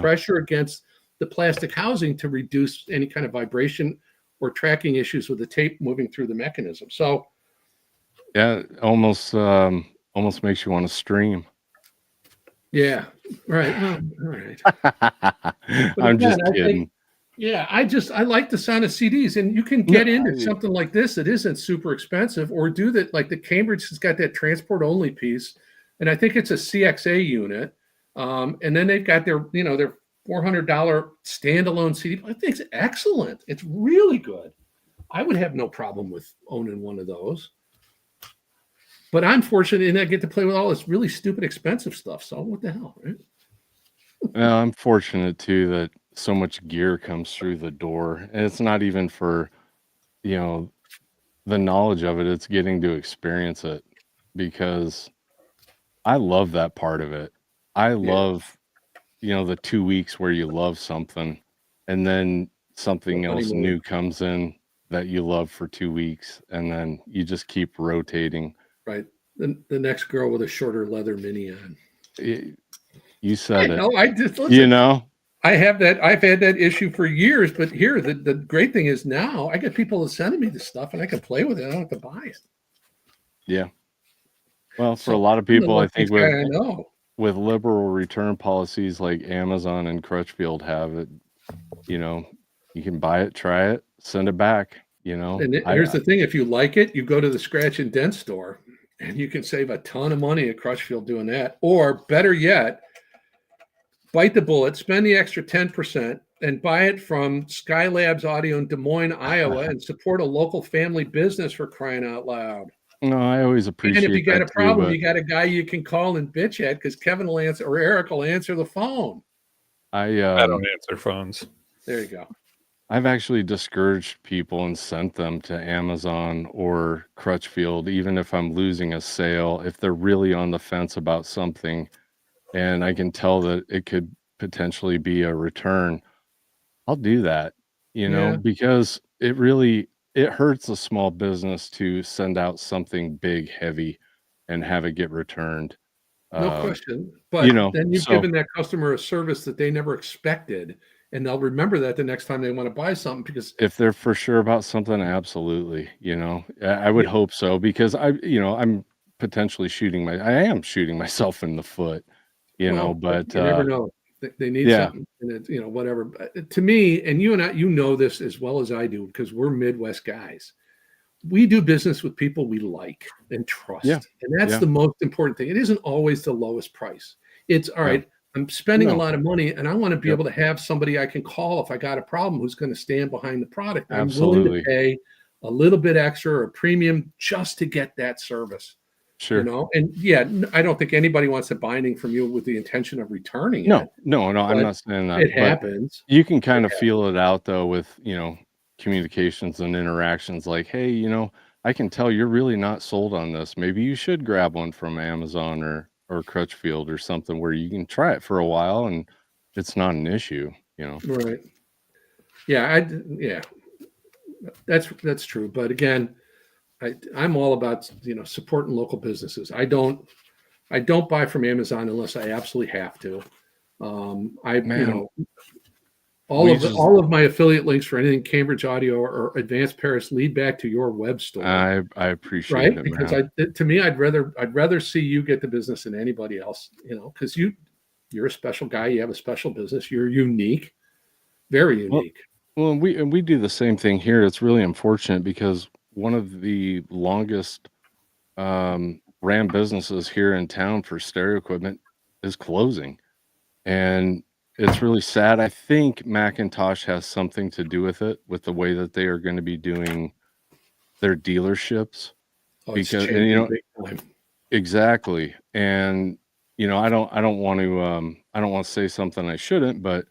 [SPEAKER 1] pressure against the plastic housing to reduce any kind of vibration or tracking issues with the tape moving through the mechanism. So,
[SPEAKER 2] yeah, almost makes you want to stream.
[SPEAKER 1] Yeah, right. Well, all right.
[SPEAKER 2] I'm just kidding.
[SPEAKER 1] I like the sound of CDs, and you can get into something like this that isn't super expensive, or do that. Like the Cambridge has got that transport only piece, and I think it's a CXA unit. And then they've got their $400 standalone CD. I think it's excellent. It's really good. I would have no problem with owning one of those. But I'm fortunate and I get to play with all this really stupid expensive stuff. So what the hell, right?
[SPEAKER 2] Well, I'm fortunate too that so much gear comes through the door, and it's not even for, the knowledge of it. It's getting to experience it, because I love that part of it. I love, the 2 weeks where you love something, and then something else new comes in that you love for 2 weeks, and then you just keep rotating.
[SPEAKER 1] Right. The next girl with a shorter leather mini on.
[SPEAKER 2] You said it.
[SPEAKER 1] No, I just listen. I have that. I've had that issue for years, but here the great thing is now I get people sending me this stuff and I can play with it. I don't have to buy it.
[SPEAKER 2] Yeah. Well, for a lot of people, I think with liberal return policies like Amazon and Crutchfield have it, you can buy it, try it, send it back.
[SPEAKER 1] And here's the thing: if you like it, you go to the scratch and dent store, and you can save a ton of money at Crutchfield doing that. Or better yet, bite the bullet, spend the extra 10%, and buy it from Skylabs Audio in Des Moines, Iowa, and support a local family business, for crying out loud.
[SPEAKER 2] No, I always appreciate.
[SPEAKER 1] And if you got a problem,
[SPEAKER 2] too,
[SPEAKER 1] you got a guy you can call and bitch at, because Kevin will answer, or Eric will answer the phone.
[SPEAKER 3] I don't answer phones.
[SPEAKER 1] There you go.
[SPEAKER 2] I've actually discouraged people and sent them to Amazon or Crutchfield, even if I'm losing a sale, if they're really on the fence about something, and I can tell that it could potentially be a return. I'll do that, because it hurts a small business to send out something big, heavy, and have it get returned.
[SPEAKER 1] No question. But then you've given that customer a service that they never expected, and they'll remember that the next time they want to buy something. Because
[SPEAKER 2] if they're for sure about something, absolutely, I would hope so, because I'm potentially I am shooting myself in the foot, but
[SPEAKER 1] you never know. They need something, and it's, whatever. To me, and you know this as well as I do, because we're Midwest guys. We do business with people we like and trust. And that's the most important thing. It isn't always the lowest price. It's all right. I'm spending a lot of money, and I want to be able to have somebody I can call if I got a problem who's going to stand behind the product. I'm willing to pay a little bit extra or a premium just to get that service.
[SPEAKER 2] Sure.
[SPEAKER 1] And I don't think anybody wants a binding from you with the intention of returning it.
[SPEAKER 2] No, I'm not saying that.
[SPEAKER 1] It happens.
[SPEAKER 2] You can kind of feel it out though with, communications and interactions, like, hey, I can tell you're really not sold on this. Maybe you should grab one from Amazon or Crutchfield or something, where you can try it for a while and it's not an issue,
[SPEAKER 1] Right. Yeah. That's true. But again, I'm all about, supporting local businesses. I don't buy from Amazon unless I absolutely have to. All of my affiliate links for anything Cambridge Audio or Advanced Paris lead back to your web store.
[SPEAKER 2] I appreciate it,
[SPEAKER 1] because to me, I'd rather see you get the business than anybody else, because You're a special guy. You have a special business. You're unique, very
[SPEAKER 2] Well,
[SPEAKER 1] unique.
[SPEAKER 2] well, and we do the same thing here. It's really unfortunate because one of the longest ran businesses here in town for stereo equipment is closing, and it's really sad. I think Macintosh has something to do with it, with the way that they are going to be doing their dealerships,
[SPEAKER 1] Oh, it's
[SPEAKER 2] because
[SPEAKER 1] changing big time.
[SPEAKER 2] exactly. And I don't want to say something I shouldn't, but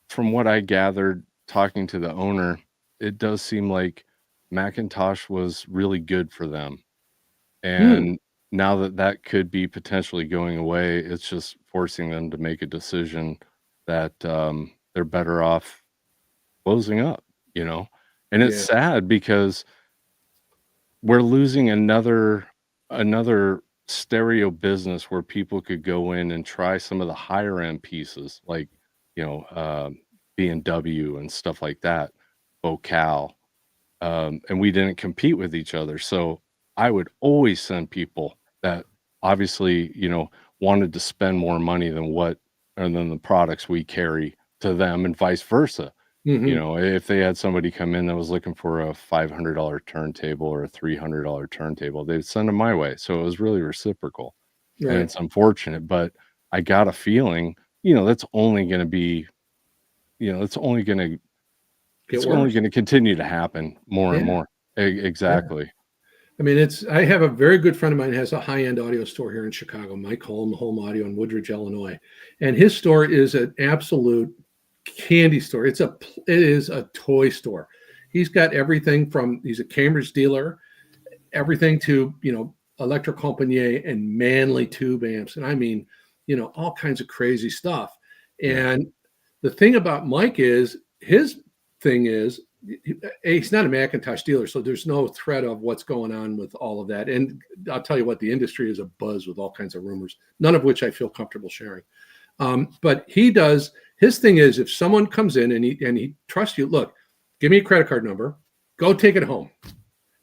[SPEAKER 2] from what I gathered talking to the owner, it does seem like Macintosh was really good for them.
[SPEAKER 1] Hmm.
[SPEAKER 2] And now that that could be potentially going away, it's just forcing them to make a decision that they're better off closing up, you know? And it's
[SPEAKER 1] Yeah.
[SPEAKER 2] sad because we're losing another stereo business where people could go in and try some of the higher end pieces, like B&W and stuff like that, Vocal, and we didn't compete with each other. So I would always send people that obviously wanted to spend more money than the products we carry to them, and vice versa.
[SPEAKER 1] Hmm.
[SPEAKER 2] If they had somebody come in that was looking for a $500 turntable or a $300 turntable, they'd send them my way. So it was really reciprocal, and
[SPEAKER 1] Right.
[SPEAKER 2] it's unfortunate, but I got a feeling, that's only going to be, it's only going to
[SPEAKER 1] Get
[SPEAKER 2] it's only
[SPEAKER 1] worse.
[SPEAKER 2] going to continue to happen more and
[SPEAKER 1] Yeah.
[SPEAKER 2] more.
[SPEAKER 1] Yeah.
[SPEAKER 2] Exactly.
[SPEAKER 1] I mean, I have a very good friend of mine who has a high-end audio store here in Chicago, Mike Home Audio in Woodridge, Illinois. And his store is an absolute candy store. It is a toy store. He's got everything he's a Cambridge dealer, everything to, electric compagnie and Manley tube amps. And I mean, all kinds of crazy stuff.
[SPEAKER 2] Yeah.
[SPEAKER 1] And the thing about Mike is his thing is, he's not a Macintosh dealer, so there's no threat of what's going on with all of that. And I'll tell you what, the industry is abuzz with all kinds of rumors, none of which I feel comfortable sharing. But his thing is, if someone comes in and he trusts you, look, give me a credit card number, go take it home.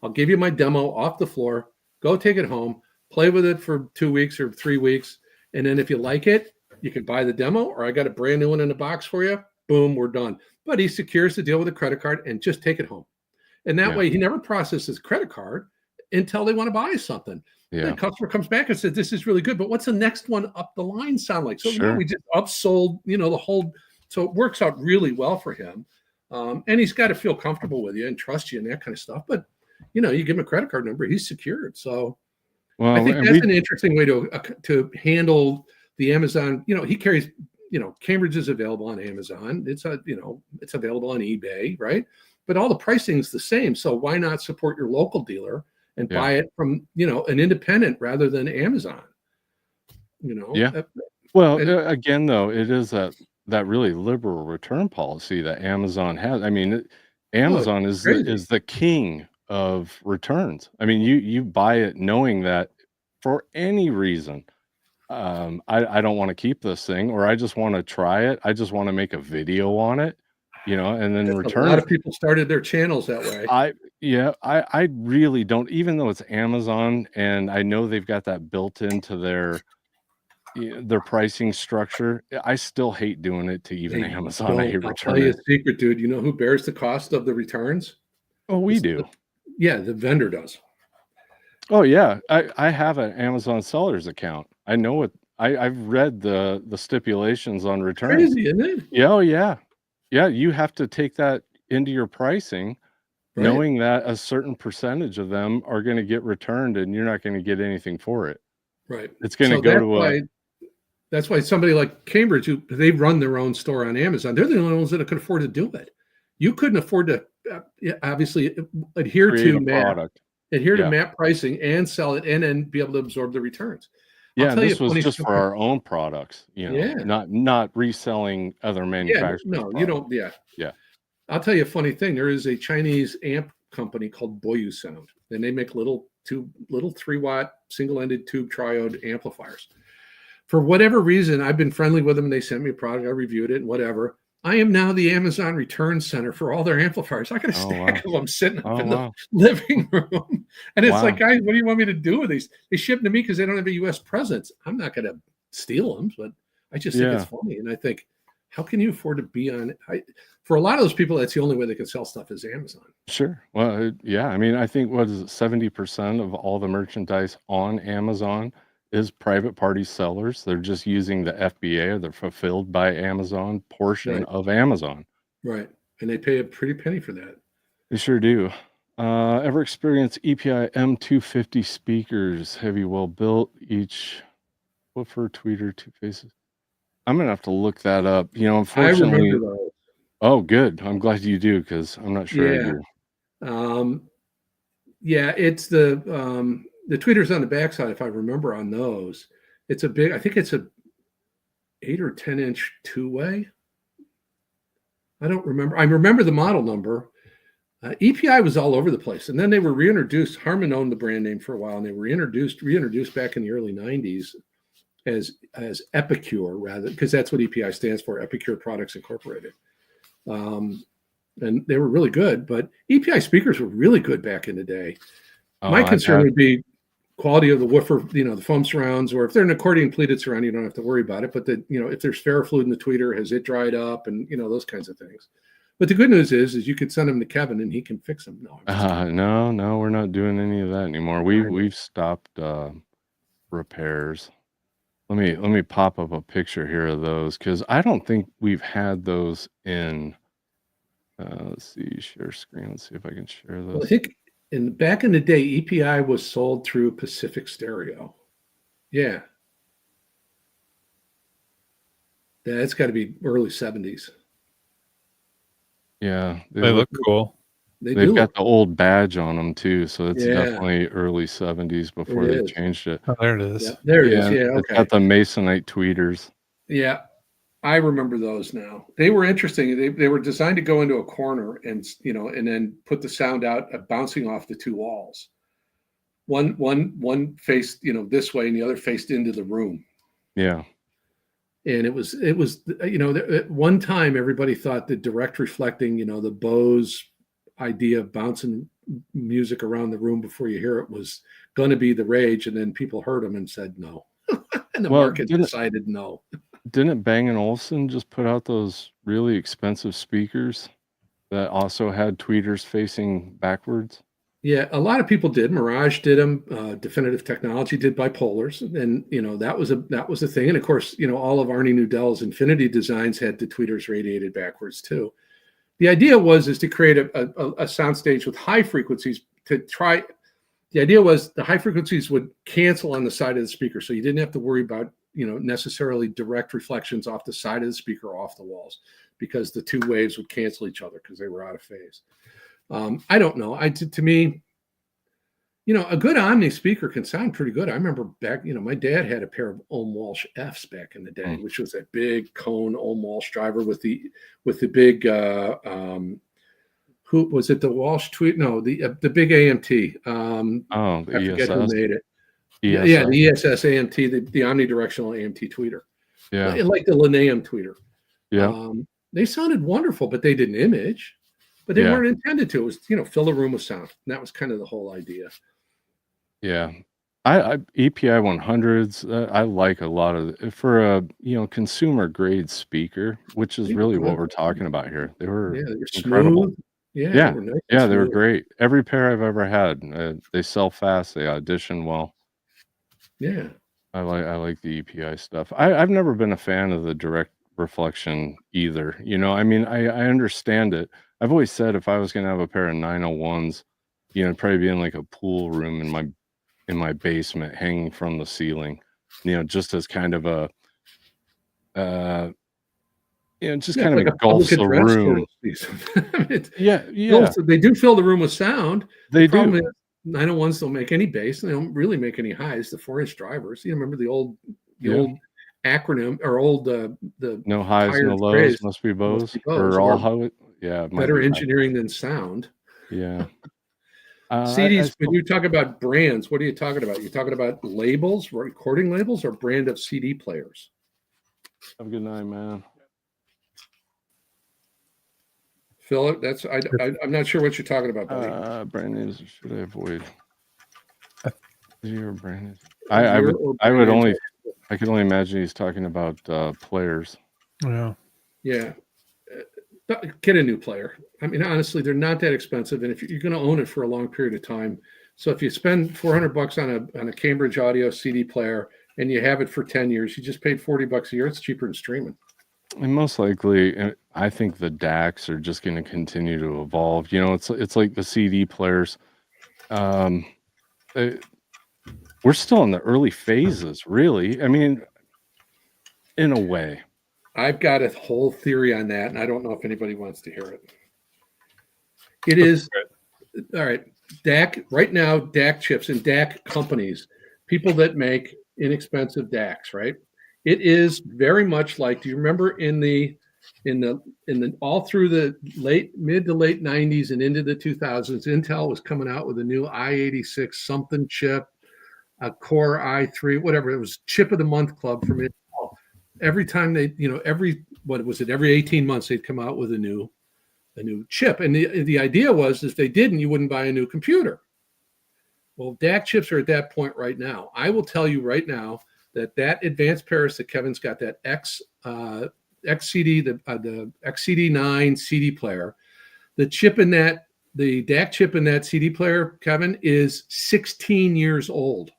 [SPEAKER 1] I'll give you my demo off the floor. Go take it home, play with it for 2 weeks or 3 weeks. And then if you like it, you can buy the demo, or I got a brand new one in the box for you. Boom, we're done. But he secures the deal with a credit card and just take it home. And that
[SPEAKER 2] Yeah.
[SPEAKER 1] way he never processes credit card until they want to buy something.
[SPEAKER 2] Yeah.
[SPEAKER 1] The customer comes back and says, this is really good, but what's the next one up the line sound like? So now
[SPEAKER 2] Sure.
[SPEAKER 1] we just upsold, the whole, so it works out really well for him. And he's got to feel comfortable with you and trust you and that kind of stuff. But, you give him a credit card number, he's secured. So I think that's an interesting way to handle the Amazon. He carries, Cambridge is available on Amazon. It's available on eBay, right? But all the pricing's the same. So why not support your local dealer and buy it from, an independent rather than Amazon?
[SPEAKER 2] Yeah. Well, again, though, it is that really liberal return policy that Amazon has. I mean, Amazon is the king of returns. I mean, you buy it knowing that for any reason, I don't want to keep this thing, or I just want to try it. I just want to make a video on it, and then return
[SPEAKER 1] it. A lot
[SPEAKER 2] it.
[SPEAKER 1] of people started their channels that way.
[SPEAKER 2] I really don't, even though it's Amazon and I know they've got that built into their pricing structure. I still hate doing it to even Amazon. I hate
[SPEAKER 1] I'll
[SPEAKER 2] return
[SPEAKER 1] tell you
[SPEAKER 2] it.
[SPEAKER 1] a secret, dude. You know who bears the cost of the returns?
[SPEAKER 2] Oh, we do.
[SPEAKER 1] Yeah, the vendor does.
[SPEAKER 2] Oh yeah, I have an Amazon sellers account. I know it. I've read the stipulations on returns.
[SPEAKER 1] Crazy, isn't it?
[SPEAKER 2] Yeah, oh yeah. Yeah, you have to take that into your pricing,
[SPEAKER 1] Right.
[SPEAKER 2] knowing that a certain percentage of them are going to get returned and you're not going to get anything for it.
[SPEAKER 1] Right.
[SPEAKER 2] It's going to go to
[SPEAKER 1] that's why somebody like Cambridge, they run their own store on Amazon. They're the only ones that could afford to do it. You couldn't afford to obviously adhere to MAP pricing and sell it and then be able to absorb the returns.
[SPEAKER 2] Yeah, this was just for our own products, not reselling other manufacturers.
[SPEAKER 1] Yeah, no, you don't. Yeah.
[SPEAKER 2] Yeah.
[SPEAKER 1] I'll tell you a funny thing. There is a Chinese amp company called Boyu Sound, and they make little 3-watt single-ended tube triode amplifiers. For whatever reason, I've been friendly with them, and they sent me a product. I reviewed it and whatever. I am now the Amazon return center for all their amplifiers. I got a stack of them sitting up in the living room. And it's like, guys, what do you want me to do with these? They ship them to me because they don't have a U.S. presence. I'm not going to steal them, but I just think it's funny. And I think, how can you afford to be on? For a lot of those people, that's the only way they can sell stuff is Amazon.
[SPEAKER 2] Sure. Well, yeah. I mean, I think what is it, 70% of all the merchandise on Amazon is private party sellers. They're just using the FBA, or the fulfilled by Amazon portion
[SPEAKER 1] Right.
[SPEAKER 2] of Amazon.
[SPEAKER 1] Right. And they pay a pretty penny for that.
[SPEAKER 2] They sure do. Ever experienced EPI M250 speakers? Heavy, well built, each woofer, tweeter, two faces. I'm gonna have to look that up. You know,
[SPEAKER 1] I
[SPEAKER 2] unfortunately.
[SPEAKER 1] remember those.
[SPEAKER 2] Oh, good. I'm glad you do, because I'm not sure I
[SPEAKER 1] Yeah.
[SPEAKER 2] do.
[SPEAKER 1] Yeah, it's the tweeters on the backside, if I remember on those. It's a big, I think it's a 8 or 10 inch two-way. I don't remember. I remember the model number. EPI was all over the place, and then they were reintroduced. Harman owned the brand name for a while, and they were reintroduced back in the early 90s as Epicure, rather, because that's what EPI stands for, Epicure Products Incorporated. And they were really good, but EPI speakers were really good back in the day. My concern would be quality of the woofer, the foam surrounds, or if they're an accordion pleated surround, you don't have to worry about it. But if there's ferrofluid in the tweeter, has it dried up, and those kinds of things. But the good news is you could send them to Kevin and he can fix them.
[SPEAKER 2] No, we're not doing any of that anymore. We've stopped repairs. Let me pop up a picture here of those, because I don't think we've had those in. Let's see, share screen. Let's see if I can share this.
[SPEAKER 1] Well, I think back in the day, EPI was sold through Pacific Stereo. Yeah. That's got to be early 70s.
[SPEAKER 2] Yeah.
[SPEAKER 3] They look cool.
[SPEAKER 2] They've got the old badge on them too, so it's definitely early 70s before they changed it.
[SPEAKER 3] Oh, there it is.
[SPEAKER 1] Yeah, there it is. Yeah, okay.
[SPEAKER 2] It's got the Masonite tweeters.
[SPEAKER 1] Yeah, I remember those now. They were interesting. They were designed to go into a corner and then put the sound out bouncing off the two walls. One faced this way, and the other faced into the room.
[SPEAKER 2] Yeah.
[SPEAKER 1] And it was at one time everybody thought that direct reflecting, the Bose idea of bouncing music around the room before you hear it was going to be the rage, and then people heard them and said no. And the market decided no.
[SPEAKER 2] Didn't Bang & Olufsen just put out those really expensive speakers that also had tweeters facing backwards?
[SPEAKER 1] Yeah, a lot of people did. Mirage did them. Definitive Technology did bipolars, and that was a thing. And of course, all of Arnie Nudell's Infinity designs had the tweeters radiated backwards too. The idea was to create a soundstage with high frequencies to try. The idea was the high frequencies would cancel on the side of the speaker, so you didn't have to worry about necessarily direct reflections off the side of the speaker or off the walls, because the two waves would cancel each other because they were out of phase. I don't know. To me, a good Omni speaker can sound pretty good. I remember back, my dad had a pair of Ohm Walsh Fs back in the day, which was that big cone Ohm Walsh driver with the big who was it? The Walsh tweet? No, the big AMT.
[SPEAKER 2] The
[SPEAKER 1] I forget who
[SPEAKER 2] ESS.
[SPEAKER 1] made it.
[SPEAKER 2] ESS.
[SPEAKER 1] Yeah, the ESS AMT, the omnidirectional AMT tweeter.
[SPEAKER 2] Yeah,
[SPEAKER 1] like the Lineum tweeter.
[SPEAKER 2] yeah.
[SPEAKER 1] They sounded wonderful, but they didn't image. But they weren't intended to. It was, fill the room with sound. And that was kind of the whole idea.
[SPEAKER 2] Yeah. I EPI 100s, I like a lot of it for a consumer grade speaker, which is really what we're talking about here. They were incredible.
[SPEAKER 1] Smooth. Yeah,
[SPEAKER 2] Yeah,
[SPEAKER 1] they were nice.
[SPEAKER 2] Yeah, they were great. Every pair I've ever had, they sell fast. They audition well.
[SPEAKER 1] Yeah,
[SPEAKER 2] I like the EPI stuff. I've never been a fan of the direct reflection either. I mean, I understand it. I've always said if I was going to have a pair of 901s, it'd probably be in like a pool room in my basement, hanging from the ceiling. Just as kind of a just kind of
[SPEAKER 1] like
[SPEAKER 2] engulfs the room. Yeah.
[SPEAKER 1] They do fill the room with sound.
[SPEAKER 2] They
[SPEAKER 1] the
[SPEAKER 2] do.
[SPEAKER 1] 901s don't make any bass, and they don't really make any highs. The 4-inch drivers. Remember the old acronym or old the
[SPEAKER 2] no highs, no lows, must be Bose. Or all how
[SPEAKER 1] better engineering than sound.
[SPEAKER 2] Yeah.
[SPEAKER 1] CDs, when you talk about brands, what are you talking about? You're talking about labels, recording labels, or brand of CD players?
[SPEAKER 2] Have a good night, man.
[SPEAKER 1] Philip, I'm not sure what you're talking about, buddy.
[SPEAKER 2] Brand names should I avoid? Your brand names. I would only I can only imagine he's talking about players.
[SPEAKER 3] Yeah.
[SPEAKER 1] Yeah. Get a new player. I mean, honestly, they're not that expensive, and if you're going to own it for a long period of time, so if you spend $400 on a Cambridge Audio CD player and you have it for 10 years, you just paid $40 a year. It's cheaper than streaming.
[SPEAKER 2] And most likely, I think the DACs are just going to continue to evolve. You know, it's like the CD players. We're still in the early phases, really. I mean, in a way.
[SPEAKER 1] I've got a whole theory on that, and I don't know if anybody wants to hear it. It is all right. DAC right now, DAC chips and DAC companies, people that make inexpensive DACs, right? It is very much like. Do you remember in the all through the mid to late 90s and into the 2000s, Intel was coming out with a new i86 something chip, a Core i3, whatever. It was chip of the month club from Intel. Every time they, every 18 months they'd come out with a new chip. And the idea was if they didn't, you wouldn't buy a new computer. Well, DAC chips are at that point right now. I will tell you right now that advanced Paris that Kevin's got, that XCD, the XCD9 CD player, the DAC chip in that CD player, Kevin, is 16 years old.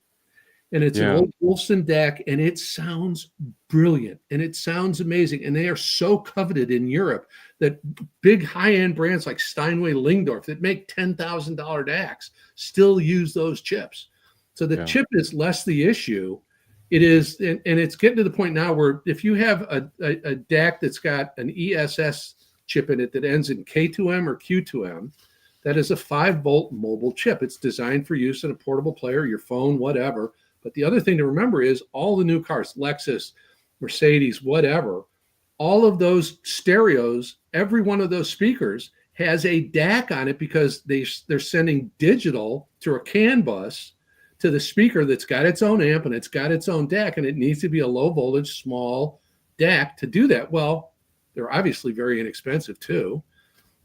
[SPEAKER 1] And it's an old Wolfson DAC, and it sounds brilliant, and it sounds amazing. And they are so coveted in Europe that big high-end brands like Steinway Lingdorf that make $10,000 DACs still use those chips. So the chip is less the issue. It is, and it's getting to the point now where if you have a DAC that's got an ESS chip in it that ends in K2M or Q2M, that is a 5-volt mobile chip. It's designed for use in a portable player, your phone, whatever. But the other thing to remember is all the new cars, Lexus, Mercedes, whatever, all of those stereos, every one of those speakers has a DAC on it because they're sending digital through a CAN bus to the speaker that's got its own amp and it's got its own DAC, and it needs to be a low voltage, small DAC to do that. Well, they're obviously very inexpensive too.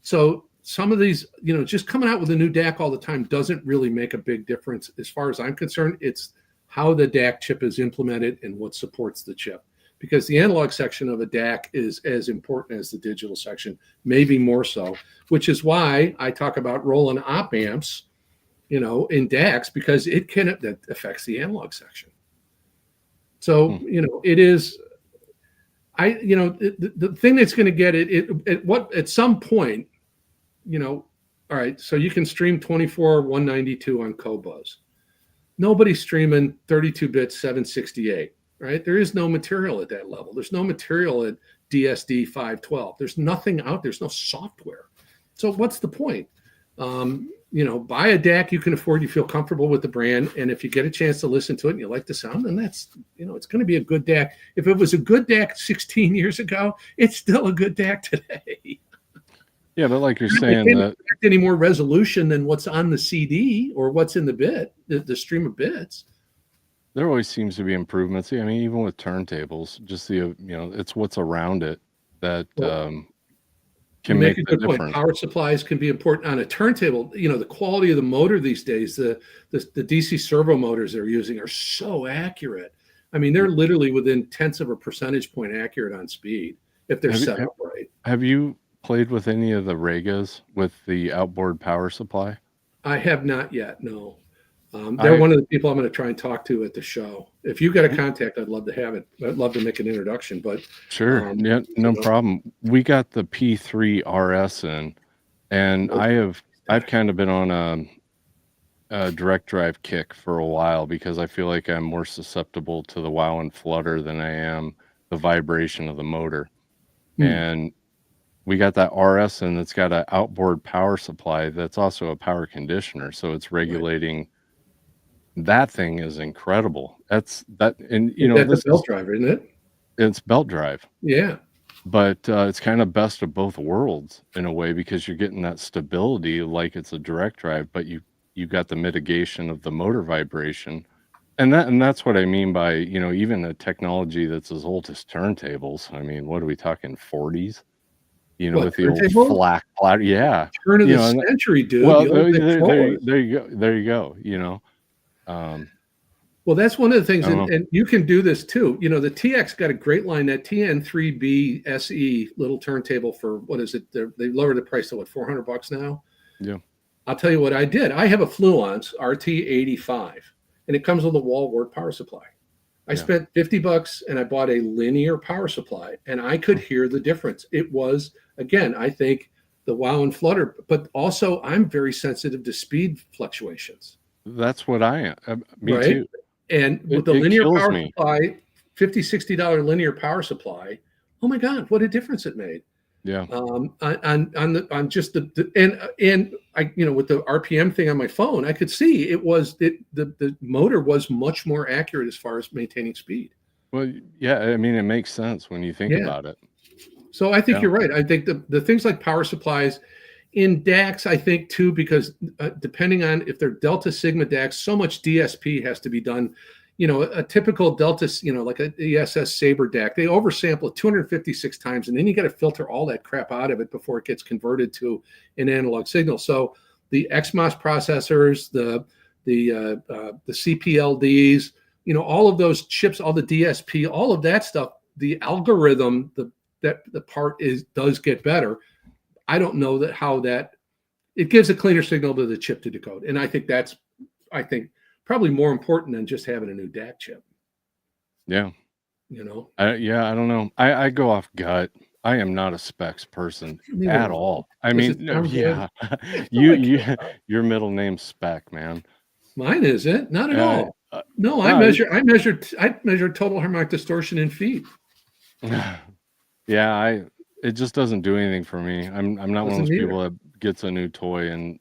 [SPEAKER 1] So some of these, just coming out with a new DAC all the time doesn't really make a big difference. As far as I'm concerned, it's how the DAC chip is implemented and what supports the chip. Because the analog section of a DAC is as important as the digital section, maybe more so, which is why I talk about rolling op amps, in DACs, because that affects the analog section. So, it is, the thing that's going to get at some point, all right, so you can stream 24 192 on Qobuz. Nobody's streaming 32-bit 768, right? There is no material at that level. There's no material at DSD 512. There's nothing out there. There's no software. So what's the point? Buy a DAC you can afford, you feel comfortable with the brand, and if you get a chance to listen to it and you like the sound, then that's, it's going to be a good DAC. If it was a good DAC 16 years ago, it's still a good DAC today.
[SPEAKER 2] Yeah, but like you're saying, that
[SPEAKER 1] any more resolution than what's on the CD or what's in the stream of bits.
[SPEAKER 2] There always seems to be improvements. I mean, even with turntables, just it's what's around it that can make a good difference.
[SPEAKER 1] Point. Power supplies can be important on a turntable. The quality of the motor these days, the DC servo motors they're using are so accurate. I mean, they're literally within tenths of a percentage point accurate on speed if they're set up right.
[SPEAKER 2] Have you played with any of the Regas with the outboard power supply?
[SPEAKER 1] I have not yet, no. They're one of the people I'm going to try and talk to at the show. If you got a contact, I'd love to have it. I'd love to make an introduction, but
[SPEAKER 2] sure. Yeah, no problem. We got the P3 RS in, and I've kind of been on a direct drive kick for a while because I feel like I'm more susceptible to the wow and flutter than I am the vibration of the motor. And we got that RS in that's got an outboard power supply that's also a power conditioner, so it's regulating. That thing is incredible. That's belt
[SPEAKER 1] drive, isn't it?
[SPEAKER 2] It's belt drive.
[SPEAKER 1] Yeah.
[SPEAKER 2] But it's kind of best of both worlds in a way because you're getting that stability like it's a direct drive, but you got the mitigation of the motor vibration. And that's what I mean by, even a technology that's as old as turntables. I mean, what are we talking, 40s? With the old flat, yeah.
[SPEAKER 1] Turn of the century, dude.
[SPEAKER 2] Well, there you go.
[SPEAKER 1] Well, that's one of the things,
[SPEAKER 2] I don't know.
[SPEAKER 1] and you can do this too. You know, the TX got a great line, that TN3B SE little turntable for, what is it? They lowered the price to what, $400 now?
[SPEAKER 2] Yeah.
[SPEAKER 1] I'll tell you what I did. I have a Fluence RT85, and it comes with a wall wart power supply. I
[SPEAKER 2] Yeah.
[SPEAKER 1] spent $50 and I bought a linear power supply, and I could hear the difference. It was, again, I think the wow and flutter, but also I'm very sensitive to speed fluctuations.
[SPEAKER 2] That's what I am. Me
[SPEAKER 1] Right.
[SPEAKER 2] too.
[SPEAKER 1] And with the
[SPEAKER 2] It
[SPEAKER 1] linear
[SPEAKER 2] kills
[SPEAKER 1] power
[SPEAKER 2] me.
[SPEAKER 1] supply, $50, $60 linear power supply, oh my God, what a difference it made.
[SPEAKER 2] Yeah.
[SPEAKER 1] On just and I, you know, with the RPM thing on my phone, I could see the motor was much more accurate as far as maintaining speed.
[SPEAKER 2] Well, yeah, I mean, it makes sense when you think
[SPEAKER 1] Yeah.
[SPEAKER 2] about it.
[SPEAKER 1] So I think
[SPEAKER 2] Yeah.
[SPEAKER 1] you're right. I think the things like power supplies in DACs, I think too, because depending on if they're Delta Sigma DACs, so much DSP has to be done. You know, a typical Delta, you know, like a ESS Sabre DAC, they oversample it 256 times, and then you got to filter all that crap out of it before it gets converted to an analog signal. So the XMOS processors, the CPLDs, you know, all of those chips, all the DSP, all of that stuff, the algorithm, the part does get better. I don't know how it gives a cleaner signal to the chip to decode. And I think that's probably more important than just having a new DAC chip,
[SPEAKER 2] Yeah.
[SPEAKER 1] you know?
[SPEAKER 2] I don't know. I go off gut. I am not a specs person
[SPEAKER 1] Leave it
[SPEAKER 2] at
[SPEAKER 1] alone.
[SPEAKER 2] all. I
[SPEAKER 1] Does it
[SPEAKER 2] mean, no,
[SPEAKER 1] sound good?
[SPEAKER 2] yeah.
[SPEAKER 1] That's
[SPEAKER 2] You
[SPEAKER 1] all I care about.
[SPEAKER 2] your middle name's Spec, man.
[SPEAKER 1] Mine isn't. Not at all. No, I measure total harmonic distortion in feet.
[SPEAKER 2] Yeah, it just doesn't do anything for me. I'm not one of
[SPEAKER 1] Doesn't
[SPEAKER 2] those
[SPEAKER 1] either.
[SPEAKER 2] people that gets a new toy and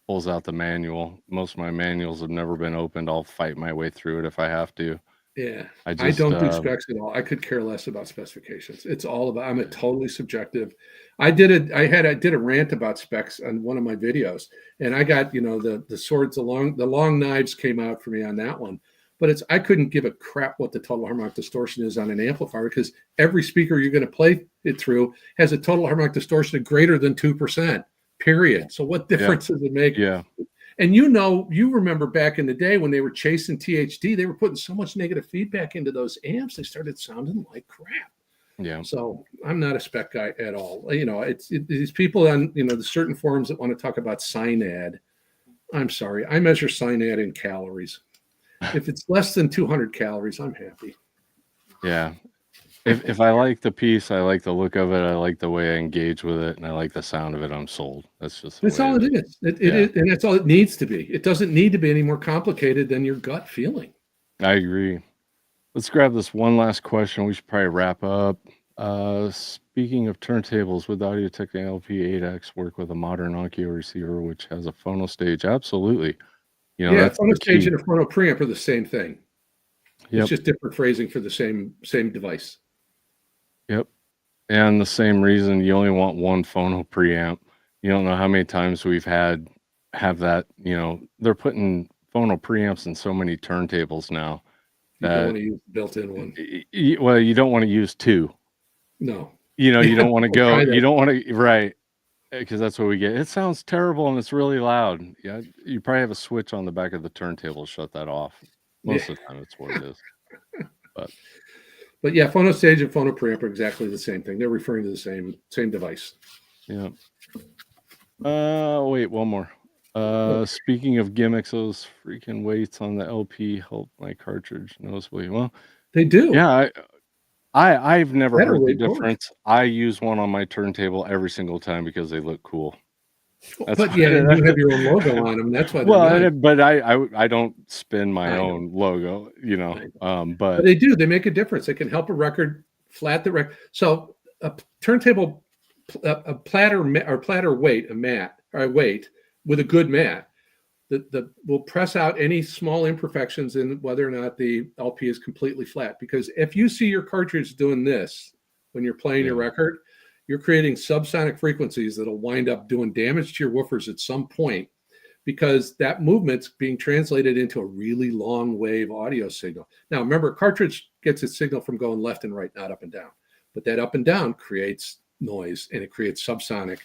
[SPEAKER 2] pulls out the manual. Most of my manuals have never been opened. I'll fight my way through it if I have to.
[SPEAKER 1] Yeah.
[SPEAKER 2] I
[SPEAKER 1] I don't do
[SPEAKER 2] just
[SPEAKER 1] specs at all. I could care less about specifications. It's all about, I'm a totally subjective. I did a rant about specs on one of my videos, and I got, you know, the swords, the long knives came out for me on that one. But I couldn't give a crap what the total harmonic distortion is on an amplifier, because every speaker you're going to play it through has a total harmonic distortion of greater than 2%, period. So what difference does it make?
[SPEAKER 2] Yeah.
[SPEAKER 1] And you remember back in the day when they were chasing THD, they were putting so much negative feedback into those amps, they started sounding like crap.
[SPEAKER 2] Yeah.
[SPEAKER 1] So I'm not a spec guy at all. You know, these people on, you know, the certain forums that want to talk about SINAD. I'm sorry, I measure SINAD in calories. If it's less than 200 calories, I'm happy.
[SPEAKER 2] Yeah. If I like the piece, I like the look of it, I like the way I engage with it, and I like the sound of it, I'm sold. That's just
[SPEAKER 1] That's all it is. It is, and that's all it needs to be. It doesn't need to be any more complicated than your gut feeling.
[SPEAKER 2] I agree. Let's grab this one last question. We should probably wrap up. Speaking of turntables, would the Audio-Technica LP8X work with a modern Onkyo receiver which has a phono stage? Absolutely. You know,
[SPEAKER 1] Yeah,
[SPEAKER 2] that's
[SPEAKER 1] phono
[SPEAKER 2] the
[SPEAKER 1] stage
[SPEAKER 2] key.
[SPEAKER 1] and a phono preamp are the same thing.
[SPEAKER 2] Yep.
[SPEAKER 1] It's just different phrasing for the same device.
[SPEAKER 2] Yep. And the same reason you only want one phono preamp. You don't know how many times we've have that, you know, they're putting phono preamps in so many turntables now.
[SPEAKER 1] You don't want to use built-in one.
[SPEAKER 2] Well, you don't want to use two.
[SPEAKER 1] No.
[SPEAKER 2] You know, you don't want to go,
[SPEAKER 1] Try that.
[SPEAKER 2] you don't want to, right. Because that's what we get. It sounds terrible and it's really loud. Yeah. You probably have a switch on the back of the turntable to shut that off. Most of the time, it's what it is.
[SPEAKER 1] But yeah, phono stage and phono preamp are exactly the same thing. They're referring to the same device.
[SPEAKER 2] Yeah. Wait, one more. Speaking of gimmicks, those freaking weights on the LP help my cartridge noticeably. Well,
[SPEAKER 1] They do.
[SPEAKER 2] yeah, I've never
[SPEAKER 1] Better
[SPEAKER 2] heard the
[SPEAKER 1] weight works.
[SPEAKER 2] difference. I use one on my turntable every single time because they look cool.
[SPEAKER 1] But yeah, and you have your own logo on them. That's why they're nice.
[SPEAKER 2] But I don't spin my
[SPEAKER 1] I know.
[SPEAKER 2] own logo, you know.
[SPEAKER 1] But they do. They make a difference. They can help a record flat the record. So a turntable, a platter weight, a weight with a good mat, will press out any small imperfections in whether or not the LP is completely flat. Because if you see your cartridge doing this when you're playing your record, you're creating subsonic frequencies that'll wind up doing damage to your woofers at some point, because that movement's being translated into a really long wave audio signal. Now, remember, a cartridge gets its signal from going left and right, not up and down. But that up and down creates noise, and it creates subsonic.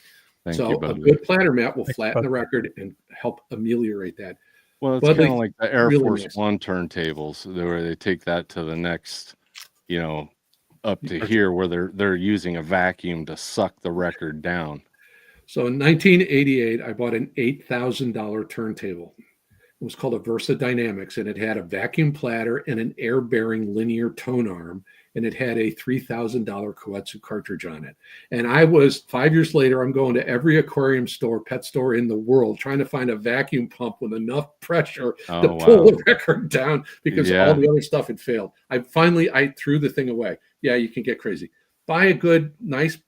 [SPEAKER 1] So a good platter mat will flatten the record and help ameliorate that.
[SPEAKER 2] Well, it's kind of
[SPEAKER 1] Budley's
[SPEAKER 2] like the Air
[SPEAKER 1] really
[SPEAKER 2] Force
[SPEAKER 1] nice.
[SPEAKER 2] One turntables, where they take that to the next, you know, up to
[SPEAKER 1] Or-
[SPEAKER 2] here, where they're using a vacuum to suck the record down.
[SPEAKER 1] So in 1988, I bought an $8,000 turntable. It was called a Versa Dynamics, and it had a vacuum platter and an air-bearing linear tone arm, and it had a $3,000 Koetsu cartridge on it. And I was 5 years later, I'm going to every aquarium store, pet store in the world, trying to find a vacuum pump with enough pressure to
[SPEAKER 2] Oh,
[SPEAKER 1] pull
[SPEAKER 2] wow.
[SPEAKER 1] the record down because all
[SPEAKER 2] Yeah.
[SPEAKER 1] the other stuff had failed. I threw the thing away. Yeah, you can get crazy. Buy a good, nice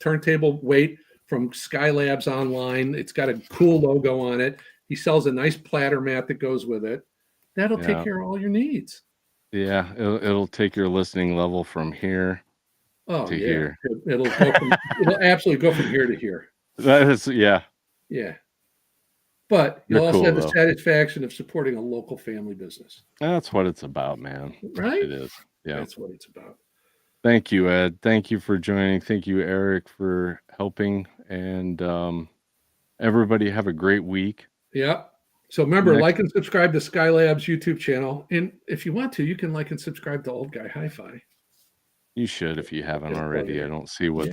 [SPEAKER 1] turntable weight from Skylabs online. It's got a cool logo on it. He sells a nice platter mat that goes with it. That'll take
[SPEAKER 2] Yeah.
[SPEAKER 1] care of all your needs.
[SPEAKER 2] Yeah. It'll take your listening level from here
[SPEAKER 1] Oh
[SPEAKER 2] to
[SPEAKER 1] yeah,
[SPEAKER 2] here.
[SPEAKER 1] it'll absolutely go from here to here.
[SPEAKER 2] That is, yeah.
[SPEAKER 1] Yeah, but
[SPEAKER 2] You're
[SPEAKER 1] you'll also
[SPEAKER 2] cool,
[SPEAKER 1] have the
[SPEAKER 2] though.
[SPEAKER 1] satisfaction of supporting a local family business,
[SPEAKER 2] That's what it's about, man.
[SPEAKER 1] right?
[SPEAKER 2] It is. Yeah.
[SPEAKER 1] That's what it's about.
[SPEAKER 2] Thank you, Ed. Thank you for joining. Thank you, Eric, for helping. And everybody have a great week.
[SPEAKER 1] Yeah. So remember,
[SPEAKER 2] Next-
[SPEAKER 1] like and subscribe to Skylab's YouTube channel, and if you want to, you can like and subscribe to Old Guy HiFi.
[SPEAKER 2] You should if you haven't
[SPEAKER 1] Just
[SPEAKER 2] already.
[SPEAKER 1] plug it
[SPEAKER 2] I
[SPEAKER 1] in.
[SPEAKER 2] don't see what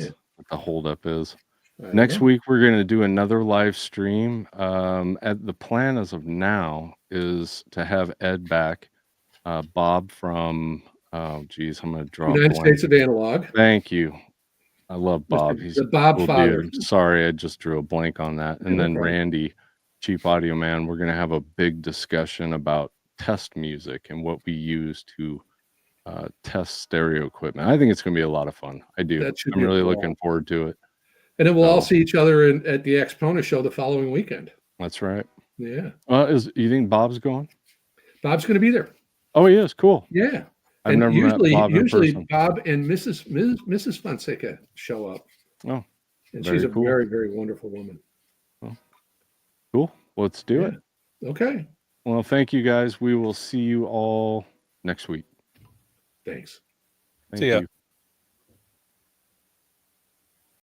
[SPEAKER 2] the holdup is.
[SPEAKER 1] I
[SPEAKER 2] Next
[SPEAKER 1] know.
[SPEAKER 2] week, we're going to do another live stream. At the plan as of now is to have Ed back. Bob from, oh, geez, I'm going to draw a
[SPEAKER 1] United
[SPEAKER 2] blank.
[SPEAKER 1] States of Analog.
[SPEAKER 2] Thank you. I love Bob. He's
[SPEAKER 1] the
[SPEAKER 2] a
[SPEAKER 1] Bob
[SPEAKER 2] cool
[SPEAKER 1] father.
[SPEAKER 2] dude. I'm sorry, I just drew a blank on that. And
[SPEAKER 1] No
[SPEAKER 2] then
[SPEAKER 1] problem.
[SPEAKER 2] Randy, Cheap Audio Man, we're going to have a big discussion about test music and what we use to test stereo equipment. I think it's going to be a lot of fun. I do.
[SPEAKER 1] That should
[SPEAKER 2] I'm
[SPEAKER 1] be a
[SPEAKER 2] really
[SPEAKER 1] ball.
[SPEAKER 2] looking forward to it.
[SPEAKER 1] And then we'll all
[SPEAKER 2] So-
[SPEAKER 1] see each other at the Exponent show the following weekend.
[SPEAKER 2] That's right.
[SPEAKER 1] Yeah.
[SPEAKER 2] You think Bob's going?
[SPEAKER 1] Bob's going to be there.
[SPEAKER 2] Oh, he is. Cool.
[SPEAKER 1] Yeah.
[SPEAKER 2] I've
[SPEAKER 1] And
[SPEAKER 2] never
[SPEAKER 1] usually,
[SPEAKER 2] met Bob in person.
[SPEAKER 1] Bob and Mrs. Fonseca show up.
[SPEAKER 2] Oh,
[SPEAKER 1] and
[SPEAKER 2] very
[SPEAKER 1] she's a
[SPEAKER 2] cool.
[SPEAKER 1] very, very wonderful woman.
[SPEAKER 2] Cool. Let's do it.
[SPEAKER 1] Okay.
[SPEAKER 2] Well, thank you guys. We will see you all next week.
[SPEAKER 1] Thanks.
[SPEAKER 2] Thank
[SPEAKER 3] See ya.
[SPEAKER 2] you.